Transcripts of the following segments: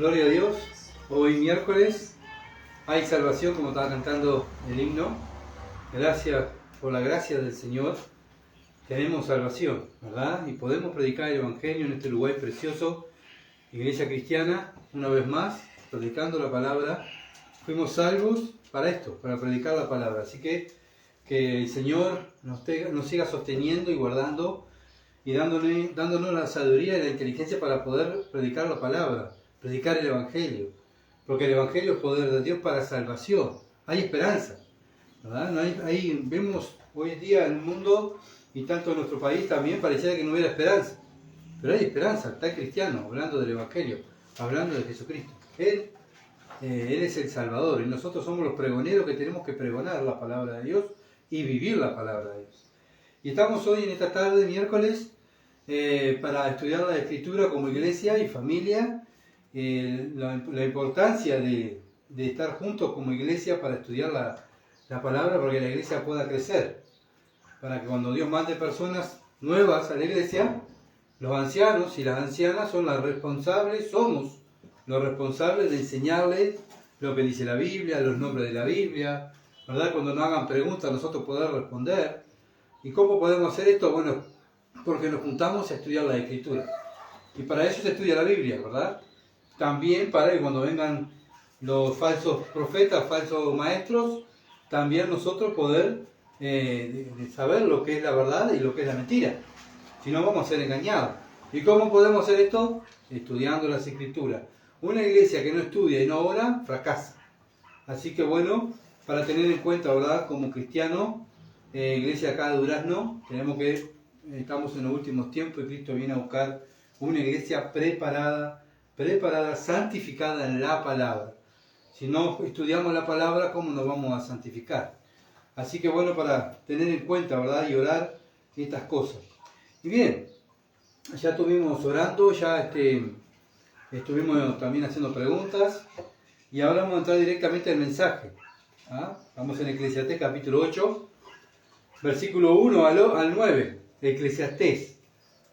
Gloria a Dios. Hoy miércoles hay salvación, como estaba cantando el himno. Gracias por la gracia del Señor. Tenemos salvación, ¿verdad? Y podemos predicar el Evangelio en este lugar precioso, Iglesia Cristiana, una vez más, predicando la palabra. Fuimos salvos para esto, para predicar la palabra. Así que el Señor nos siga sosteniendo y guardando y dándonos la sabiduría y la inteligencia para poder predicar la palabra, predicar el Evangelio. Porque el Evangelio es poder de Dios para salvación. Hay esperanza, ¿verdad? Vemos hoy en día en el mundo y tanto en nuestro país también pareciera que no hubiera esperanza. Pero hay esperanza, está el cristiano hablando del Evangelio, hablando de Jesucristo. Él es el Salvador y nosotros somos los pregoneros que tenemos que pregonar la palabra de Dios y vivir la palabra de Dios. Y estamos hoy en esta tarde, miércoles, para estudiar la Escritura como iglesia y familia, la importancia de estar juntos como iglesia para estudiar la palabra, para que la iglesia pueda crecer, para que cuando Dios mande personas nuevas a la iglesia, los ancianos y las ancianas somos los responsables de enseñarles lo que dice la Biblia, los nombres de la Biblia, ¿verdad? Cuando nos hagan preguntas nosotros poder responder. ¿Y cómo podemos hacer esto? Bueno, porque nos juntamos a estudiar la Escritura. Y para eso se estudia la Biblia, ¿verdad? También para que cuando vengan los falsos profetas, falsos maestros, también nosotros poder saber lo que es la verdad y lo que es la mentira. Si no, vamos a ser engañados. ¿Y cómo podemos hacer esto? Estudiando las Escrituras. Una iglesia que no estudia y no ora, fracasa. Así que bueno, para tener en cuenta, ¿verdad? Como cristiano, iglesia acá de Durazno, estamos en los últimos tiempos y Cristo viene a buscar una iglesia preparada, santificada en la palabra. Si no estudiamos la palabra, ¿cómo nos vamos a santificar? Así que bueno, para tener en cuenta, ¿verdad? Y orar estas cosas. Y bien, ya estuvimos orando, ya estuvimos también haciendo preguntas y ahora vamos a entrar directamente al mensaje. Vamos en Eclesiastés capítulo 8, versículo 1 al 9. Eclesiastés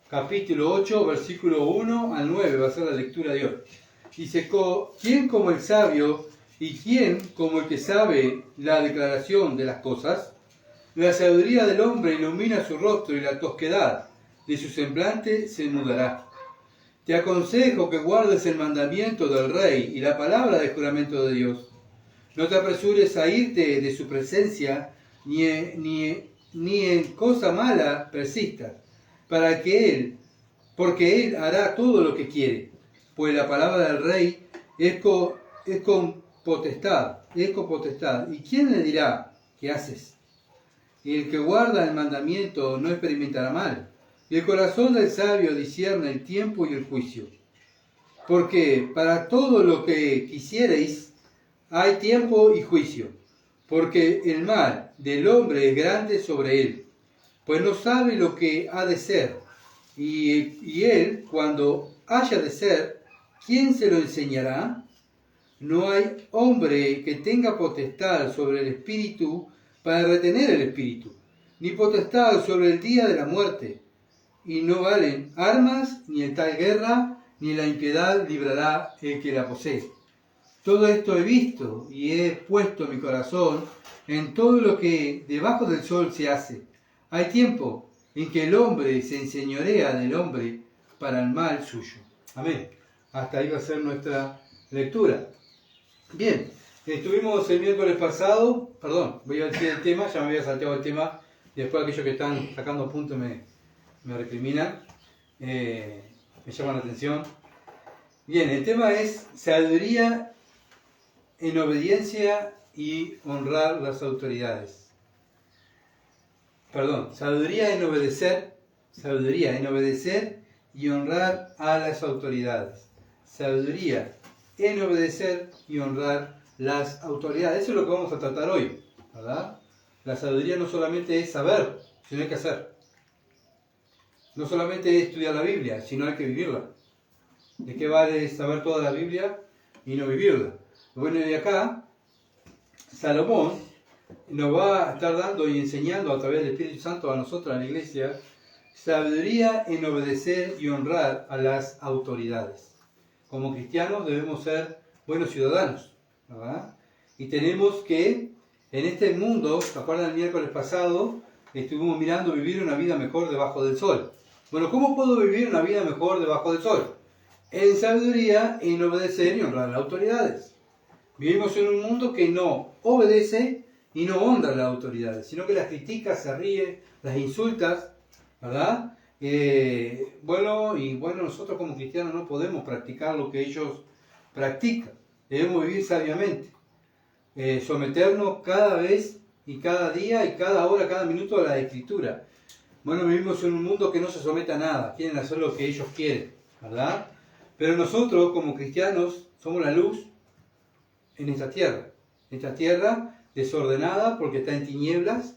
capítulo 8, versículo 1 al 9 va a ser la lectura de hoy. Dice, ¿quién como el sabio y quién como el que sabe la declaración de las cosas? La sabiduría del hombre ilumina su rostro y la tosquedad de su semblante se mudará. Te aconsejo que guardes el mandamiento del rey y la palabra de juramento de Dios. No te apresures a irte de su presencia, ni en cosa mala persistas, porque él hará todo lo que quiere. Pues la palabra del rey es con potestad. ¿Y quién le dirá qué haces? Y el que guarda el mandamiento no experimentará mal. Y el corazón del sabio discierne el tiempo y el juicio. Porque para todo lo que quisiereis hay tiempo y juicio. Porque el mal del hombre es grande sobre él, pues no sabe lo que ha de ser. Y él, cuando haya de ser, ¿quién se lo enseñará? No hay hombre que tenga potestad sobre el espíritu para retener el espíritu, ni potestad sobre el día de la muerte. Y no valen armas, ni en tal guerra, ni la impiedad librará el que la posee. Todo esto he visto y he puesto mi corazón en todo lo que debajo del sol se hace. Hay tiempo en que el hombre se enseñorea del hombre para el mal suyo. Amén. Hasta ahí va a ser nuestra lectura. Bien, estuvimos el miércoles pasado, voy a decir el tema, ya me había salteado el tema, y después aquellos que están sacando puntos me recriminan, me llaman la atención. Bien, el tema es sabiduría en obediencia y honrar las autoridades. Sabiduría en obedecer y honrar a las autoridades. Sabiduría en obedecer y honrar las autoridades. Eso es lo que vamos a tratar hoy, ¿verdad? La sabiduría no solamente es saber, sino hay que hacer. No solamente es estudiar la Biblia, sino hay que vivirla. ¿De qué vale saber toda la Biblia y no vivirla? Bueno, y acá Salomón nos va a estar dando y enseñando a través del Espíritu Santo a nosotros, a la iglesia, sabiduría en obedecer y honrar a las autoridades. como cristianos debemos ser buenos ciudadanos, ¿verdad? Y tenemos que, en este mundo, ¿se acuerdan el miércoles pasado? Estuvimos mirando vivir una vida mejor debajo del sol. Bueno, ¿cómo puedo vivir una vida mejor debajo del sol? En sabiduría, en obedecer y honrar a las autoridades. Vivimos en un mundo que no obedece y no honra a las autoridades, sino que las critica, se ríe, las insulta, ¿verdad? Bueno, nosotros como cristianos no podemos practicar lo que ellos practican. Debemos vivir sabiamente, someternos cada vez y cada día y cada hora, cada minuto a la Escritura. Bueno, vivimos en un mundo que no se somete a nada, quieren hacer lo que ellos quieren, ¿verdad? Pero nosotros como cristianos somos la luz en esta tierra desordenada porque está en tinieblas,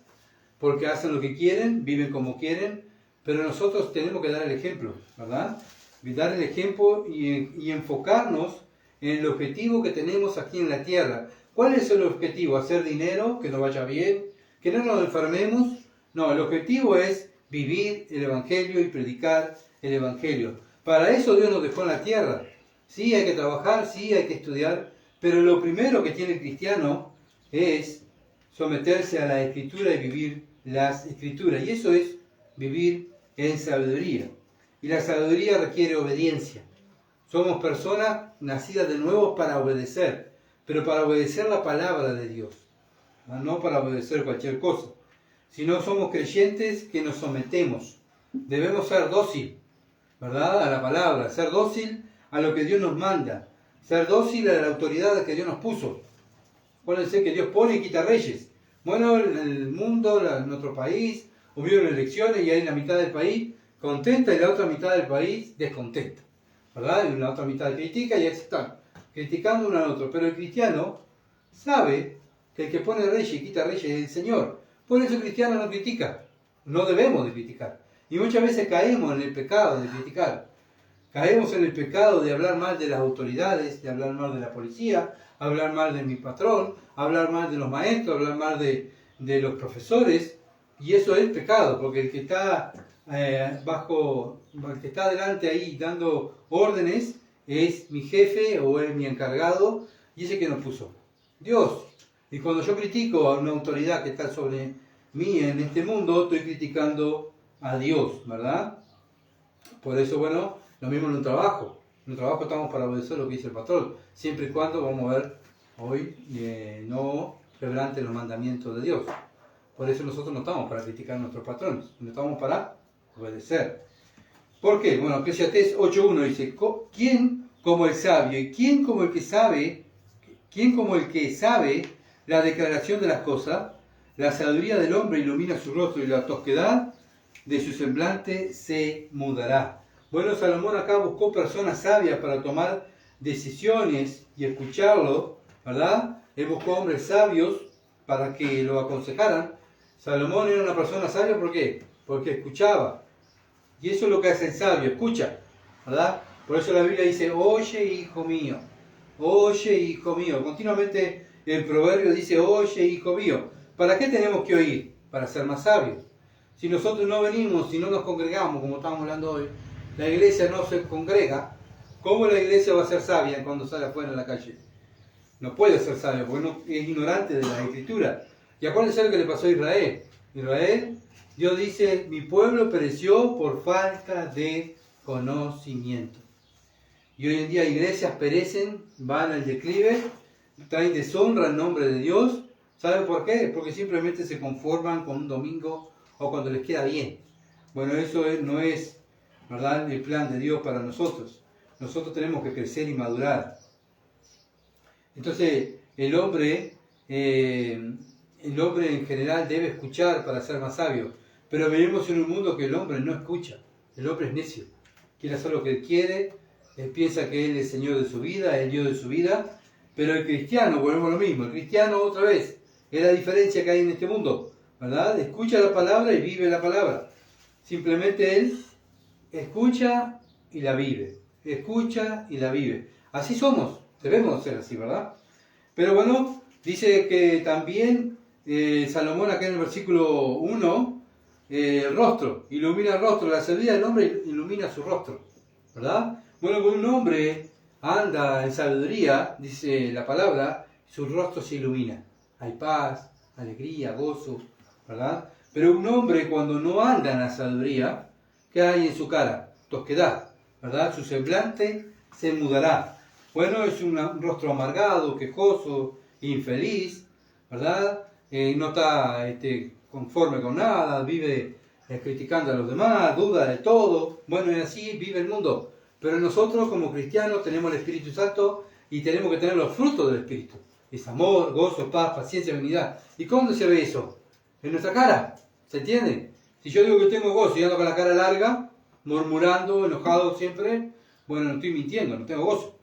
porque hacen lo que quieren, viven como quieren, pero nosotros tenemos que dar el ejemplo, ¿verdad? Dar el ejemplo y enfocarnos en el objetivo que tenemos aquí en la tierra. ¿Cuál es el objetivo? ¿Hacer dinero? ¿Que nos vaya bien? ¿Que no nos enfermemos? No, el objetivo es vivir el Evangelio y predicar el Evangelio. Para eso Dios nos dejó en la tierra. Sí, hay que trabajar, sí, hay que estudiar, pero lo primero que tiene el cristiano es someterse a la Escritura y vivir las Escrituras. Y eso es vivir en sabiduría. Y la sabiduría requiere obediencia. Somos personas nacidas de nuevo para obedecer, pero para obedecer la palabra de Dios, no para obedecer cualquier cosa. Si no somos creyentes que nos sometemos, debemos ser dócil, ¿verdad? A la palabra, ser dócil a lo que Dios nos manda, ser dócil a la autoridad que Dios nos puso. Acuérdense que Dios pone y quita reyes. Bueno, en el mundo, en nuestro país, hubieron elecciones y hay la mitad del país contenta y la otra mitad del país descontenta, ¿verdad? Y la otra mitad critica y están criticando uno al otro. Pero el cristiano sabe que el que pone reyes y quita reyes es el Señor. Por eso el cristiano no critica. No debemos de criticar. Y muchas veces caemos en el pecado de criticar. Caemos en el pecado de hablar mal de las autoridades, de hablar mal de la policía, hablar mal de mi patrón, hablar mal de los maestros, hablar mal de los profesores. Y eso es pecado, porque el que está el que está delante ahí dando órdenes es mi jefe o es mi encargado, y ese que nos puso, Dios. Y cuando yo critico a una autoridad que está sobre mí en este mundo, estoy criticando a Dios, ¿verdad? Por eso, bueno, lo mismo en un trabajo. En un trabajo estamos para obedecer lo que dice el patrón, siempre y cuando, vamos a ver hoy, no quebrante los mandamientos de Dios. Por eso nosotros no estamos para criticar a nuestros patrones, no estamos para obedecer. ¿Por qué? Bueno, Eclesiastés 8.1 dice, ¿quién como el sabio y quién como el que sabe la declaración de las cosas? La sabiduría del hombre ilumina su rostro y la tosquedad de su semblante se mudará. Bueno, Salomón acá buscó personas sabias para tomar decisiones y escucharlo, ¿verdad? Él buscó hombres sabios para que lo aconsejaran. Salomón era una persona sabia, ¿por qué? Porque escuchaba. Y eso es lo que hace el sabio, escucha, ¿verdad? Por eso la Biblia dice, oye hijo mío, oye hijo mío. Continuamente el proverbio dice, oye hijo mío. ¿Para qué tenemos que oír? Para ser más sabios. Si nosotros no venimos, si no nos congregamos, como estamos hablando hoy, la iglesia no se congrega, ¿cómo la iglesia va a ser sabia cuando sale afuera en la calle? No puede ser sabia, porque no, es ignorante de la Escritura. Y acuérdense lo que le pasó a Israel. Israel, Dios dice, mi pueblo pereció por falta de conocimiento. Y hoy en día iglesias perecen, van al declive, traen deshonra al nombre de Dios. ¿Saben por qué? Porque simplemente se conforman con un domingo o cuando les queda bien. Bueno, eso no es, ¿verdad?, el plan de Dios para nosotros. Nosotros tenemos que crecer y madurar. Entonces, el hombre en general debe escuchar para ser más sabio. Pero vivimos en un mundo que el hombre no escucha. El hombre es necio. Quiere hacer lo que él quiere. Él piensa que él es el Señor de su vida, el Dios de su vida. Pero el cristiano, volvemos a lo mismo. El cristiano, otra vez, es la diferencia que hay en este mundo, ¿verdad? Escucha la palabra y vive la palabra. Simplemente él escucha y la vive. Escucha y la vive. Así somos. Debemos ser así, ¿verdad? Pero bueno, dice que también Salomón acá en el versículo 1, el rostro, ilumina el rostro. La sabiduría del hombre ilumina su rostro, ¿verdad? Bueno, un hombre anda en sabiduría, dice la palabra, su rostro se ilumina. Hay paz, alegría, gozo, ¿verdad? Pero un hombre cuando no anda en la sabiduría, ¿qué hay en su cara? Tosquedad, ¿verdad? Su semblante se mudará. Bueno, es un rostro amargado, quejoso, infeliz, ¿verdad? No está conforme con nada, vive criticando a los demás, duda de todo. Bueno, y así vive el mundo. Pero nosotros como cristianos tenemos el Espíritu Santo y tenemos que tener los frutos del Espíritu. Es amor, gozo, paz, paciencia, unidad. ¿Y cómo se ve eso? En nuestra cara. ¿Se entiende? Si yo digo que tengo gozo y ando con la cara larga, murmurando, enojado siempre, bueno, no estoy mintiendo, no tengo gozo.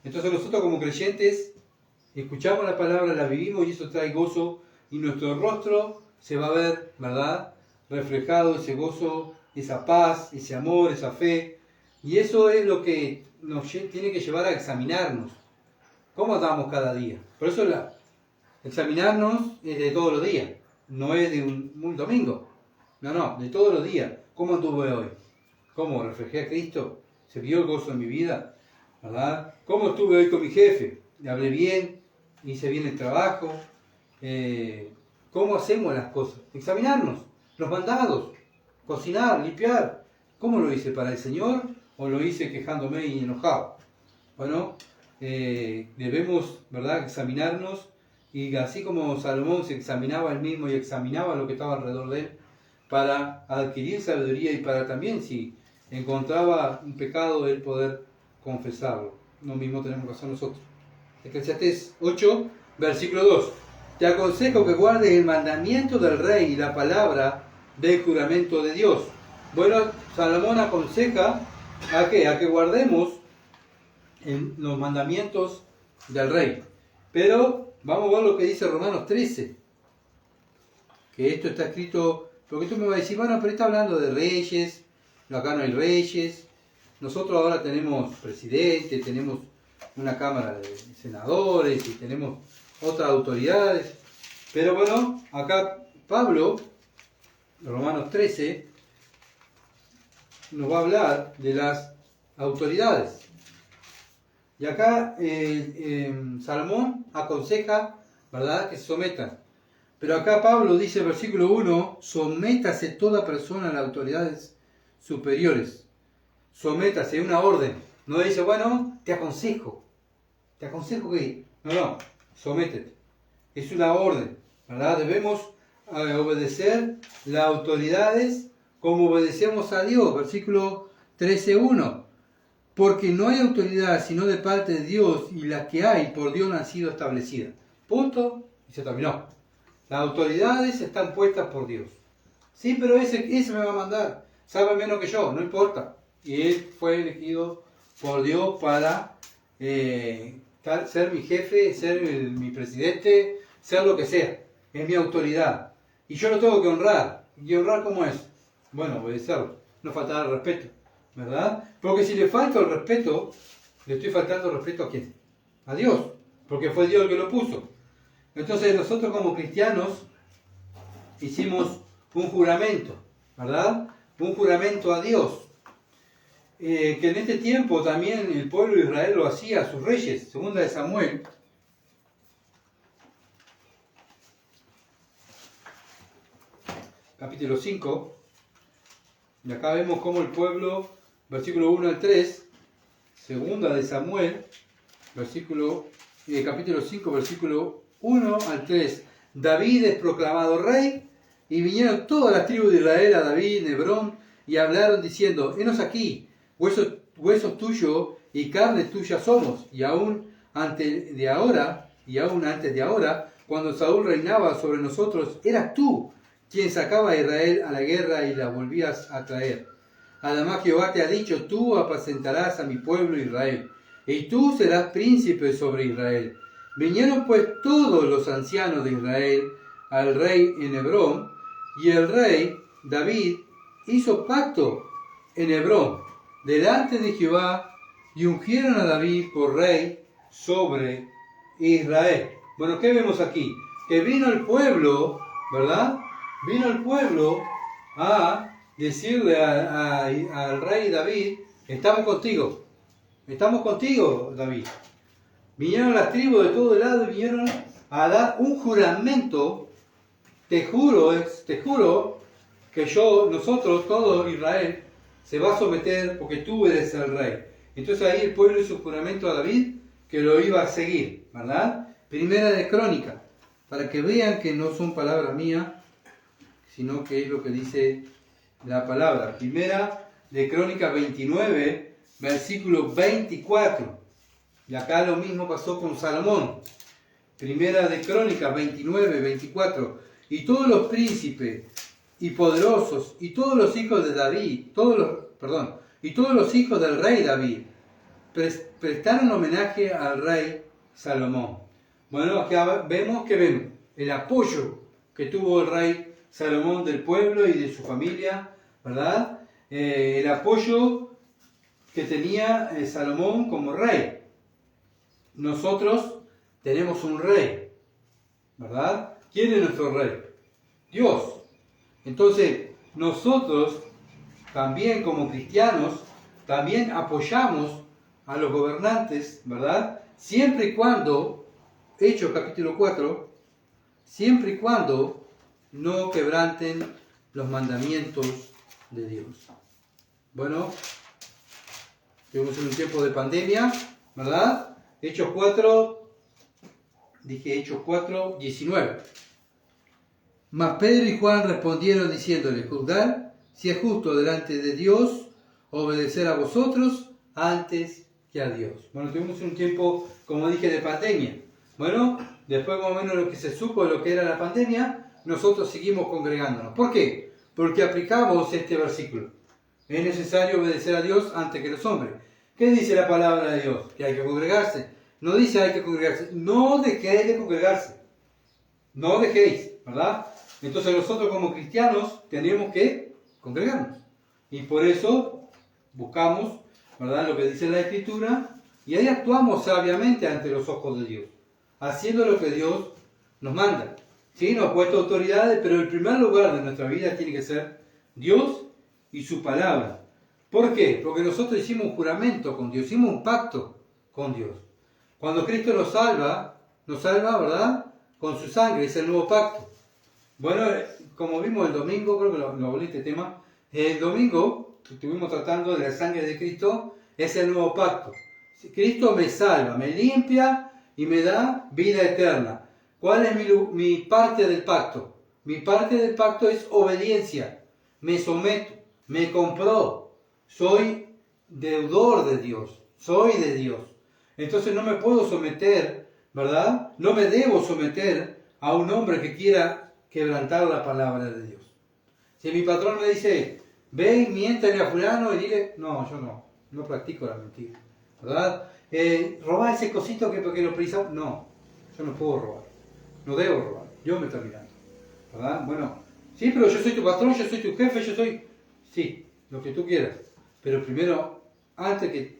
Entonces nosotros como creyentes escuchamos la palabra, la vivimos y eso trae gozo y nuestro rostro se va a ver, ¿verdad? Reflejado ese gozo, esa paz, ese amor, esa fe. Y eso es lo que nos tiene que llevar a examinarnos. ¿Cómo andamos cada día? Por eso examinarnos es de todos los días. No es de un domingo. No, de todos los días. ¿Cómo anduve hoy? ¿Cómo reflejé a Cristo? ¿Se vio el gozo en mi vida? ¿Verdad? ¿Cómo estuve hoy con mi jefe? ¿Le hablé bien? ¿Hice bien el trabajo? ¿Cómo hacemos las cosas? Examinarnos. Los mandados. Cocinar, limpiar. ¿Cómo lo hice? ¿Para el Señor? ¿O lo hice quejándome y enojado? Bueno, debemos, ¿verdad?, examinarnos. Y así como Salomón se examinaba él mismo y examinaba lo que estaba alrededor de él, para adquirir sabiduría y para también, si encontraba un pecado, él poder confesarlo. Lo mismo tenemos que hacer nosotros. Eclesiastés 8, versículo 2. Te aconsejo que guardes el mandamiento del rey y la palabra del juramento de Dios. Bueno, Salomón aconseja ¿a qué? A que guardemos en los mandamientos del rey. Pero vamos a ver lo que dice Romanos 13. Que esto está escrito, porque tú me vas a decir, bueno, pero está hablando de reyes, acá no hay reyes. Nosotros ahora tenemos presidente, tenemos una cámara de senadores y tenemos otras autoridades. Pero bueno, acá Pablo, Romanos 13, nos va a hablar de las autoridades. Y acá Salomón aconseja, ¿verdad?, que se sometan. Pero acá Pablo dice, versículo 1, sométase toda persona a las autoridades superiores. Sométase, una orden. No dice, bueno, te aconsejo que... No, sométete. Es una orden, ¿verdad? Debemos obedecer las autoridades como obedecemos a Dios. Versículo 13.1. Porque no hay autoridad sino de parte de Dios, y las que hay por Dios no han sido establecidas. Punto. Y se terminó. Las autoridades están puestas por Dios. Sí, pero ese me va a mandar. Sabe menos que yo, no importa. Y él fue elegido por Dios para ser mi jefe, ser mi presidente, ser lo que sea. Es mi autoridad. Y yo lo tengo que honrar. ¿Y honrar cómo es? Bueno, obedecerlo. No faltar al respeto. ¿Verdad? Porque si le falto el respeto, le estoy faltando el respeto ¿a quién? A Dios. Porque fue Dios el que lo puso. Entonces nosotros como cristianos hicimos un juramento, ¿verdad? Un juramento a Dios. Que en este tiempo también el pueblo de Israel lo hacía a sus reyes. Segunda de Samuel. Capítulo 5. Y acá vemos cómo el pueblo, versículo 1 al 3, segunda de Samuel, capítulo 5, versículo 1 al 3. David es proclamado rey, y vinieron todas las tribus de Israel a David en Hebrón, y hablaron diciendo, henos aquí, huesos tuyos y carne tuya somos, y aún antes de ahora, cuando Saúl reinaba sobre nosotros, eras tú quien sacaba a Israel a la guerra y la volvías a traer. Además Jehová te ha dicho, tú apacentarás a mi pueblo Israel, y tú serás príncipe sobre Israel. Vinieron pues todos los ancianos de Israel al rey en Hebrón, y el rey David hizo pacto en Hebrón delante de Jehová, y ungieron a David por rey sobre Israel. Bueno, ¿qué vemos aquí? Que vino el pueblo, ¿verdad? Vino el pueblo a decirle al rey David, estamos contigo, estamos contigo, David. Vinieron las tribus de todo lado y vinieron a dar un juramento. Te juro que nosotros, todo Israel, se va a someter porque tú eres el rey. Entonces ahí el pueblo hizo un juramento a David que lo iba a seguir, ¿verdad? Primera de Crónica, para que vean que no son palabras mías, sino que es lo que dice la palabra. Primera de Crónica 29, versículo 24. Y acá lo mismo pasó con Salomón. Primera de Crónica 29, 24. Y todos los príncipes y poderosos y todos los hijos de David, y todos los hijos del rey David prestaron homenaje al rey Salomón. Bueno, acá vemos el apoyo que tuvo el rey Salomón del pueblo y de su familia, ¿verdad? El apoyo que tenía Salomón como rey. Nosotros tenemos un rey, ¿verdad? ¿Quién es nuestro rey? Dios. Entonces, nosotros también como cristianos, también apoyamos a los gobernantes, ¿verdad? Siempre y cuando, Hechos capítulo 4, siempre y cuando no quebranten los mandamientos de Dios. Bueno, estuvimos en un tiempo de pandemia, ¿verdad? Hechos 4, 19. Mas Pedro y Juan respondieron diciéndole, juzgar si es justo delante de Dios obedecer a vosotros antes que a Dios. Bueno, tuvimos un tiempo, como dije, de pandemia. Bueno, después más o menos lo que se supo de lo que era la pandemia, nosotros seguimos congregándonos. ¿Por qué? Porque aplicamos este versículo. Es necesario obedecer a Dios antes que los hombres. ¿Qué dice la palabra de Dios? Que hay que congregarse. No dice hay que congregarse. No dejéis de congregarse. No dejéis, ¿verdad? Entonces nosotros como cristianos tenemos que congregarnos. Y por eso buscamos, ¿verdad?, lo que dice la Escritura, y ahí actuamos sabiamente ante los ojos de Dios, haciendo lo que Dios nos manda. Sí, nos ha puesto autoridades, pero el primer lugar de nuestra vida tiene que ser Dios y su palabra. ¿Por qué? Porque nosotros hicimos un juramento con Dios, hicimos un pacto con Dios. Cuando Cristo nos salva, ¿verdad?, con su sangre, es el nuevo pacto. Bueno, como vimos el domingo, creo que lo hablé este tema, el domingo estuvimos tratando de la sangre de Cristo, es el nuevo pacto. Cristo me salva, me limpia y me da vida eterna. ¿Cuál es mi parte del pacto? Mi parte del pacto es obediencia. Me someto, me compró, soy deudor de Dios, soy de Dios. Entonces no me puedo someter, ¿verdad? No me debo someter a un hombre que quiera quebrantar la palabra de Dios. Si mi patrón me dice, ve y miéntale a fulano y dile, no, yo no practico la mentira, ¿verdad? Robar ese cosito porque lo precisamos, no, yo no puedo robar, no debo robar, yo me estoy mirando, ¿verdad? Bueno, sí, pero yo soy tu patrón, yo soy tu jefe, sí, lo que tú quieras, pero primero, antes que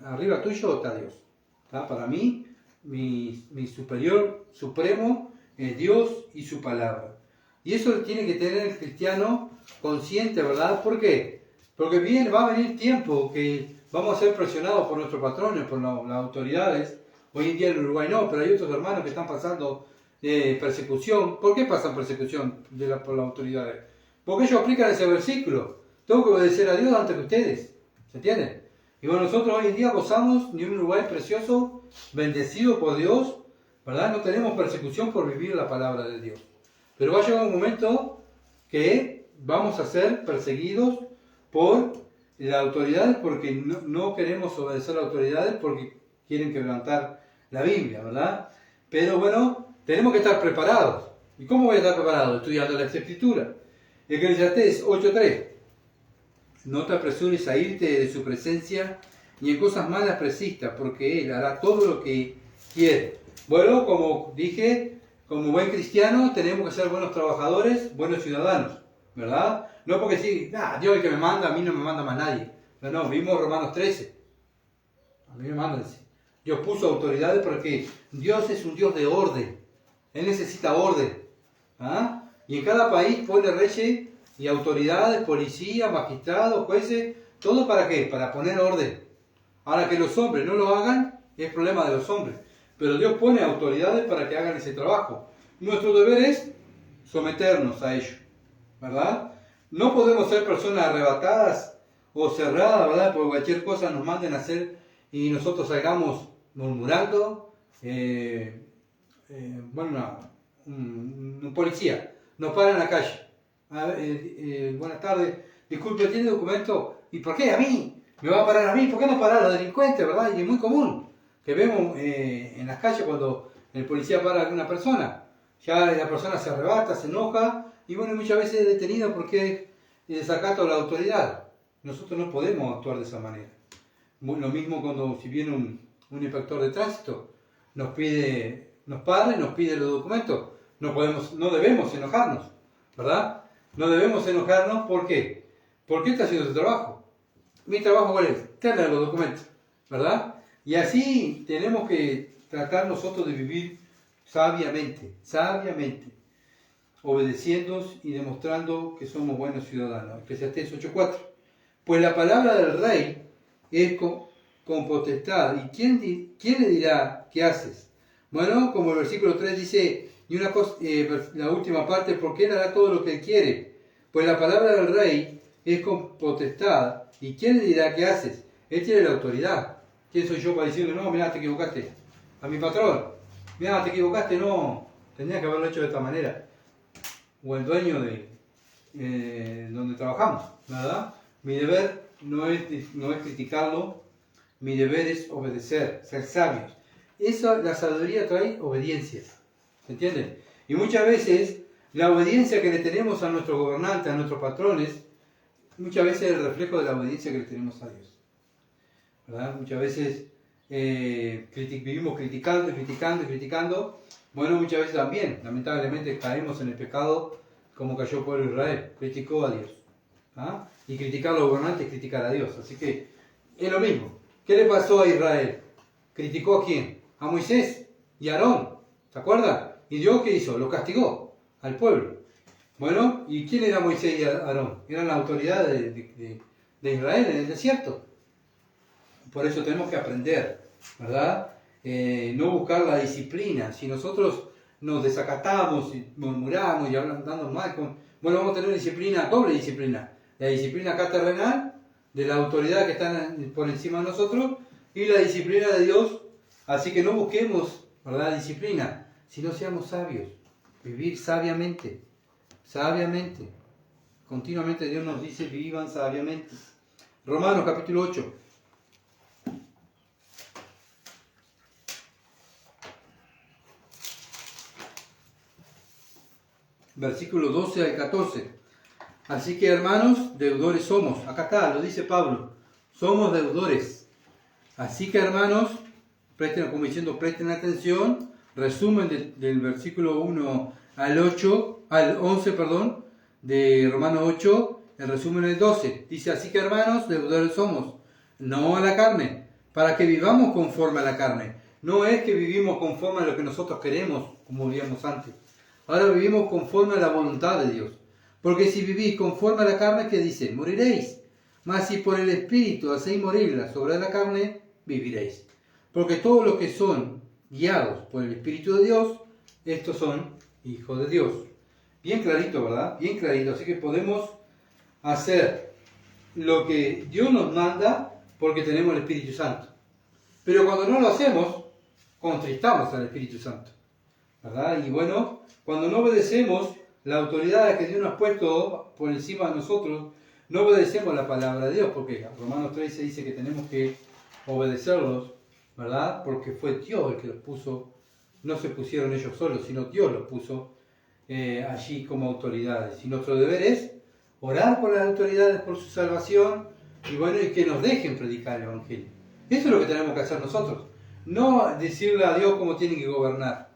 arriba tuyo está Dios, ¿está? Para mí, mi superior supremo es Dios y su palabra. Y eso tiene que tener el cristiano consciente, ¿verdad? ¿Por qué? Porque va a venir tiempo que vamos a ser presionados por nuestros patrones, por las autoridades. Hoy en día en Uruguay no, pero hay otros hermanos que están pasando persecución. ¿Por qué pasan persecución por las autoridades? Porque ellos aplican ese versículo. Tengo que obedecer a Dios antes que ustedes. ¿Se entiende? Y bueno, nosotros hoy en día gozamos de un Uruguay precioso, bendecido por Dios, ¿verdad? No tenemos persecución por vivir la palabra de Dios. Pero va a llegar un momento que vamos a ser perseguidos por las autoridades porque no queremos obedecer a las autoridades porque quieren quebrantar la Biblia, ¿verdad? Pero bueno, tenemos que estar preparados. ¿Y cómo voy a estar preparado? Estudiando la Escritura. Eclesiastés 8:3. No te apresures a irte de su presencia, ni en cosas malas persista, porque Él hará todo lo que quiere. Bueno, como dije, como buen cristiano tenemos que ser buenos trabajadores, buenos ciudadanos, ¿verdad? No porque sí, Dios es el que me manda, a mí no me manda más nadie. No, vimos Romanos 13. A mí me manda, Dios puso autoridades porque Dios es un Dios de orden. Él necesita orden. ¿Ah? Y en cada país pone reyes y autoridades, policías, magistrados, jueces, todo ¿para qué? Para poner orden. Ahora que los hombres no lo hagan, es problema de los hombres. Pero Dios pone autoridades para que hagan ese trabajo. Nuestro deber es someternos a ello, ¿verdad? No podemos ser personas arrebatadas o cerradas, ¿verdad? Porque cualquier cosa nos manden a hacer y nosotros salgamos murmurando. Un policía nos para en la calle. Buenas tardes, disculpe, ¿tiene documento? ¿Y por qué a mí? ¿Me va a parar a mí? ¿Por qué no parar a los delincuentes, verdad? Y es muy común que vemos en las calles cuando el policía para a alguna persona. Ya la persona se arrebata, se enoja y bueno, muchas veces es detenido porque es desacato a la autoridad. Nosotros no podemos actuar de esa manera. Lo mismo cuando si viene un inspector de tránsito, nos para y nos pide los documentos. No debemos enojarnos, ¿verdad? No debemos enojarnos, ¿por qué? ¿Por qué está haciendo su trabajo? Mi trabajo, ¿cuál es? Tener los documentos, ¿verdad? Y así tenemos que tratar nosotros de vivir sabiamente, obedeciendo y demostrando que somos buenos ciudadanos. Eclesiastés 8:4. Pues la palabra del rey es con potestad. ¿Y quién le dirá qué haces? Bueno, como el versículo 3 dice, y una cosa, la última parte, porque él hará todo lo que él quiere. Pues la palabra del rey es con potestad. ¿Y quién le dirá qué haces? Él tiene la autoridad. ¿Quién soy yo para decirle, no, mira, te equivocaste? A mi patrón, mira, te equivocaste, no, tendrías que haberlo hecho de esta manera. O el dueño de donde trabajamos, ¿verdad? Mi deber no es criticarlo, mi deber es obedecer, ser sabios. La sabiduría trae obediencia, ¿se entiende? Y muchas veces la obediencia que le tenemos a nuestros gobernantes, a nuestros patrones, muchas veces es el reflejo de la obediencia que le tenemos a Dios, ¿verdad? Muchas veces vivimos criticando. Bueno, muchas veces también, lamentablemente, caemos en el pecado como cayó el pueblo de Israel, criticó a Dios. ¿Ah? Y criticar a los gobernantes es criticar a Dios. Así que es lo mismo. ¿Qué le pasó a Israel? ¿Criticó a quién? A Moisés y a Aarón. ¿Se acuerdan? ¿Y Dios qué hizo? Lo castigó al pueblo. Bueno, ¿y quién era Moisés y Aarón? Eran la autoridad de Israel en el desierto. Por eso tenemos que aprender, ¿verdad? No buscar la disciplina. Si nosotros nos desacatamos y murmuramos y hablamos mal, bueno, vamos a tener disciplina, doble disciplina. La disciplina acá terrenal, de la autoridad que está por encima de nosotros, y la disciplina de Dios. Así que no busquemos, ¿verdad?, disciplina, sino seamos sabios. Vivir sabiamente. Continuamente Dios nos dice, vivan sabiamente. Romanos capítulo 8. Versículo 12 al 14. Así que, hermanos, deudores somos. Acá está, lo dice Pablo. Somos deudores. Así que, hermanos, presten atención. Resumen del versículo 1 al 11, de Romanos 8, el resumen es 12. Dice, así que, hermanos, deudores somos, no a la carne, para que vivamos conforme a la carne. No es que vivimos conforme a lo que nosotros queremos, como vivíamos antes. Ahora vivimos conforme a la voluntad de Dios. Porque si vivís conforme a la carne, ¿qué dice? Moriréis. Mas si por el Espíritu hacéis morir la obras de la carne, viviréis. Porque todos los que son guiados por el Espíritu de Dios, estos son hijos de Dios. Bien clarito, ¿verdad? Bien clarito. Así que podemos hacer lo que Dios nos manda porque tenemos el Espíritu Santo. Pero cuando no lo hacemos, contristamos al Espíritu Santo, ¿verdad? Y bueno, cuando no obedecemos la autoridad que Dios nos ha puesto por encima de nosotros, no obedecemos la palabra de Dios, porque Romanos 13 dice que tenemos que obedecerlos, ¿verdad? Porque fue Dios el que los puso, no se pusieron ellos solos, sino Dios los puso allí como autoridades. Y nuestro deber es orar por las autoridades, por su salvación, y bueno, y que nos dejen predicar el Evangelio. Eso es lo que tenemos que hacer nosotros. No decirle a Dios cómo tiene que gobernar.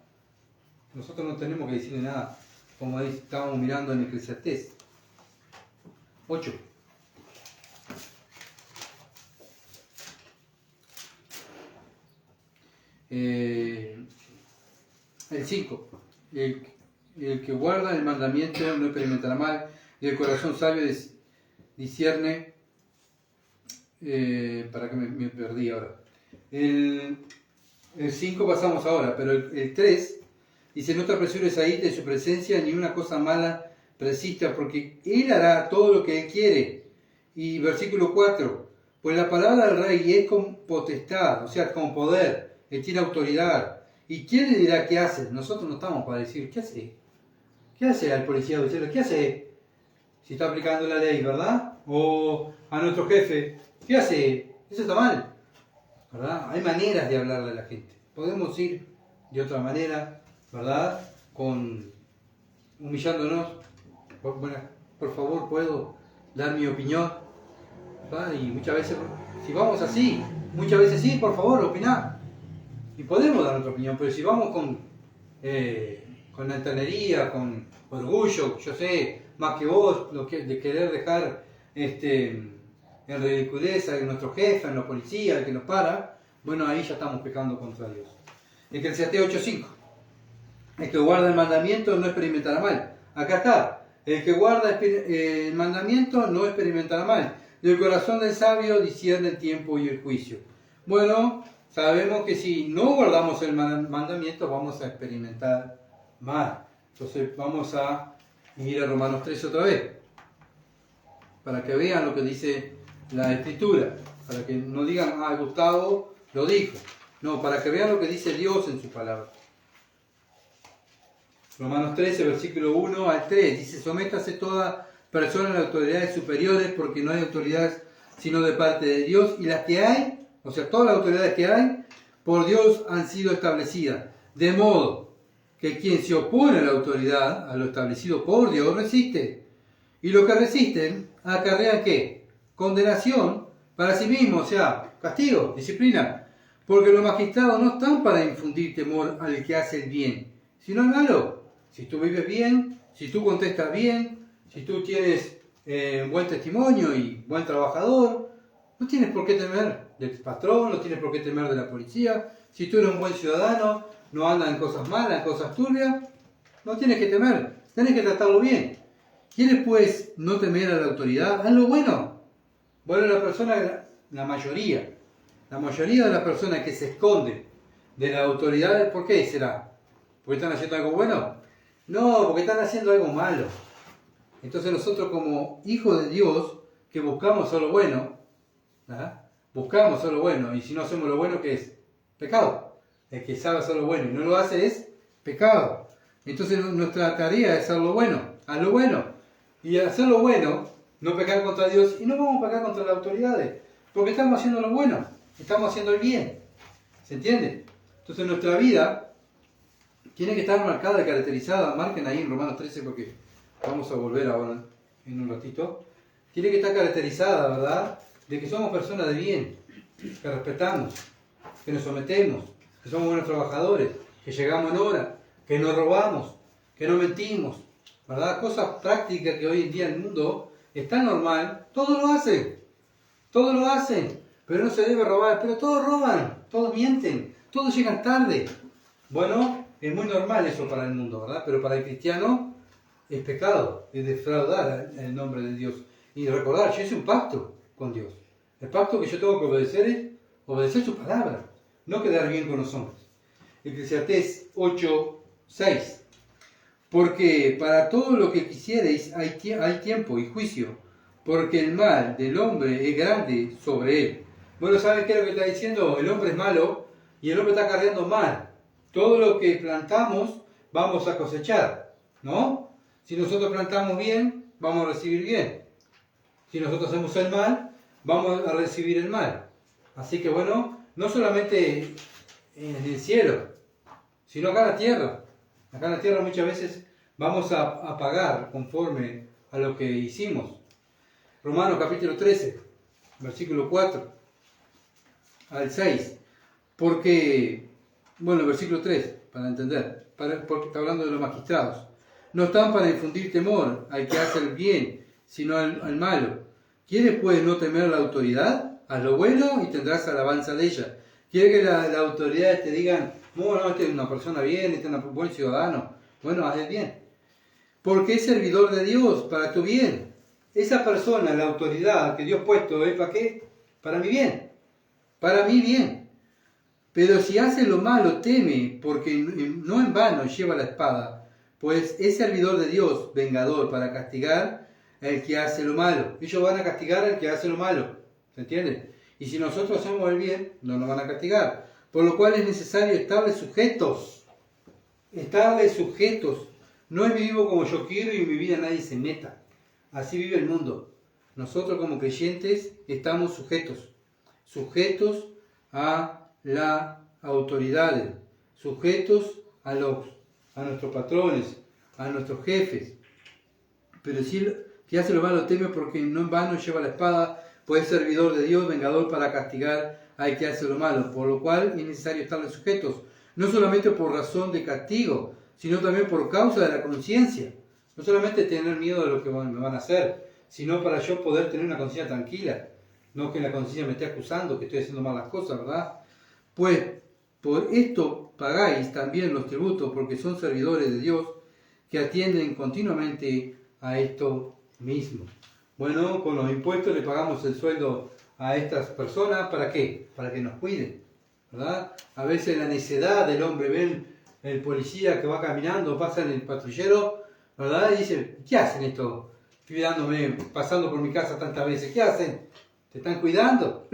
Nosotros no tenemos que decirle nada, como ahí estábamos mirando en Eclesiastés 8. El 5. El que guarda el mandamiento no experimentará mal, y el corazón sabio discierne para que me perdí ahora. El 5 pasamos ahora, pero el 3 dice: no te apresures a irte de su presencia, ni una cosa mala persista, porque Él hará todo lo que Él quiere. Y versículo 4: pues la palabra del rey es con potestad, o sea, con poder. Él tiene autoridad. ¿Y quién le dirá qué hace? Nosotros no estamos para decir, ¿qué hace? ¿Qué hace al policía oficial? ¿Qué hace si está aplicando la ley, verdad? O a nuestro jefe, ¿qué hace? Eso está mal, ¿verdad? Hay maneras de hablarle a la gente. Podemos ir de otra manera, ¿verdad? Humillándonos. Bueno, por favor, ¿puedo dar mi opinión? ¿Verdad? Y muchas veces, si vamos así, muchas veces sí, por favor, opiná. Y podemos dar nuestra opinión, pero si vamos con altanería, con orgullo, yo sé, más que vos, de querer dejar en ridiculez a nuestro jefe, a la policía, el que nos para, bueno, ahí ya estamos pecando contra Dios. Eclesiastés 8:5: el que guarda el mandamiento no experimentará mal. Acá está: el que guarda el mandamiento no experimentará mal. Del corazón del sabio discierne el tiempo y el juicio. Bueno, sabemos que si no guardamos el mandamiento vamos a experimentar mal. Entonces vamos a ir a Romanos 3 otra vez, para que vean lo que dice la Escritura, para que no digan, Gustavo lo dijo. No, para que vean lo que dice Dios en su palabra. Romanos 13, versículo 1 al 3, dice: sométase toda persona a las autoridades superiores, porque no hay autoridades sino de parte de Dios, y las que hay, o sea, todas las autoridades que hay, por Dios han sido establecidas. De modo que quien se opone a la autoridad, a lo establecido por Dios, resiste. Y lo que resisten acarrean ¿qué? Condenación para sí mismo, o sea, castigo, disciplina. Porque los magistrados no están para infundir temor al que hace el bien, sino al malo. Si tú vives bien, si tú contestas bien, si tú tienes buen testimonio y buen trabajador, no tienes por qué temer del patrón, no tienes por qué temer de la policía. Si tú eres un buen ciudadano, no andas en cosas malas, en cosas turbias, no tienes que temer, tienes que tratarlo bien. ¿Quieres pues no temer a la autoridad? Haz lo bueno. Bueno, la mayoría de las personas que se esconden de la autoridad, ¿por qué será? ¿Porque están haciendo algo bueno? No, porque están haciendo algo malo. Entonces nosotros como hijos de Dios, que buscamos solo lo bueno, buscamos solo lo bueno, y si no hacemos lo bueno, ¿qué es? Pecado. El que sabe hacer lo bueno y no lo hace es pecado. Entonces nuestra tarea es hacer lo bueno, haz lo bueno. Y hacer lo bueno, no pecar contra Dios, y no vamos a pecar contra las autoridades, porque estamos haciendo lo bueno, estamos haciendo el bien. ¿Se entiende? Entonces nuestra vida tiene que estar marcada y caracterizada, marquen ahí en Romanos 13 porque vamos a volver ahora en un ratito. Tiene que estar caracterizada, ¿verdad?, de que somos personas de bien, que respetamos, que nos sometemos, que somos buenos trabajadores, que llegamos en hora, que no robamos, que no mentimos, ¿verdad? Cosas prácticas que hoy en día en el mundo es tan normal, todos lo hacen, pero no se debe robar, pero todos roban, todos mienten, todos llegan tarde. Bueno, es muy normal eso para el mundo, ¿verdad? Pero para el cristiano es pecado, es defraudar el nombre de Dios. Y recordar, yo hice un pacto con Dios. El pacto que yo tengo que obedecer es obedecer su palabra, no quedar bien con los hombres. Eclesiastés 8:6: porque para todo lo que quisiereis hay tiempo y juicio, porque el mal del hombre es grande sobre él. Bueno, ¿saben qué es lo que está diciendo? El hombre es malo y el hombre está cargando mal. Todo lo que plantamos vamos a cosechar, ¿no? Si nosotros plantamos bien, vamos a recibir bien. Si nosotros hacemos el mal, vamos a recibir el mal. Así que bueno, no solamente en el cielo, sino acá en la tierra. Acá en la tierra muchas veces vamos a pagar conforme a lo que hicimos. Romanos capítulo 13, versículo 4 al 6. Porque, bueno, versículo 3, para entender, porque está hablando de los magistrados. No están para infundir temor al que hace el bien, sino al malo. ¿Quieres pues no temer la autoridad? Haz lo bueno y tendrás alabanza de ella. ¿Quieres que las autoridades te digan, no, este es una persona bien, este es un buen ciudadano? Bueno, haz el bien. Porque es servidor de Dios para tu bien. Esa persona, la autoridad que Dios ha puesto, ¿para qué? para mi bien, para mi bien. Pero si hace lo malo, teme, porque no en vano lleva la espada, pues es servidor de Dios, vengador, para castigar al que hace lo malo. Ellos van a castigar al que hace lo malo, ¿se entiende? Y si nosotros hacemos el bien, no nos van a castigar. Por lo cual es necesario estarles sujetos. Estarles sujetos. No es mi vivo como yo quiero y en mi vida nadie se meta. Así vive el mundo. Nosotros como creyentes estamos sujetos. Sujetos a las autoridades. Sujetos a nuestros patrones, a nuestros jefes. Pero si el que hace lo malo teme, porque no en vano lleva la espada, pues es servidor de Dios, vengador para castigar al que hace lo malo, por lo cual es necesario estarle sujetos, no solamente por razón de castigo, sino también por causa de la conciencia. No solamente tener miedo de lo que me van a hacer, sino para yo poder tener una conciencia tranquila, no que la conciencia me esté acusando que estoy haciendo mal las cosas, ¿verdad? Pues por esto pagáis también los tributos, porque son servidores de Dios que atienden continuamente a esto mismo. Bueno, con los impuestos le pagamos el sueldo a estas personas, ¿para qué? Para que nos cuiden, ¿verdad? A veces la necedad del hombre, ven el policía que va caminando, pasa en el patrullero, ¿verdad? Y dice, ¿qué hacen esto? Cuidándome, pasando por mi casa tantas veces, ¿qué hacen? ¿Te están cuidando?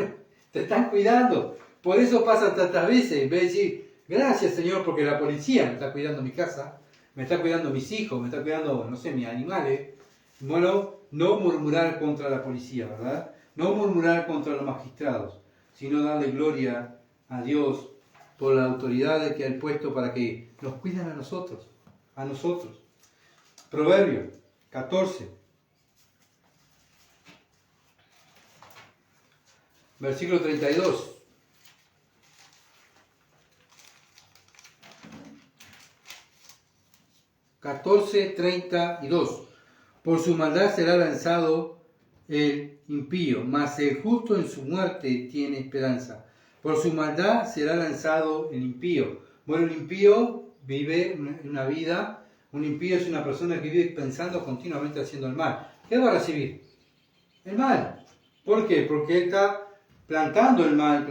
¿Te están cuidando? Por eso pasan tantas veces, en vez de decir, gracias Señor, porque la policía me está cuidando mi casa, me está cuidando mis hijos, me está cuidando, no sé, mis animales. Bueno, no murmurar contra la policía, ¿verdad? No murmurar contra los magistrados, sino darle gloria a Dios por las autoridades que ha puesto para que nos cuiden a nosotros, a nosotros. Proverbios 14, versículo 32. Por su maldad será lanzado el impío, mas el justo en su muerte tiene esperanza. Por su maldad será lanzado el impío. Bueno, el impío vive una vida, un impío es una persona que vive pensando continuamente haciendo el mal. ¿Qué va a recibir? El mal. ¿Por qué? Porque él está plantando el mal,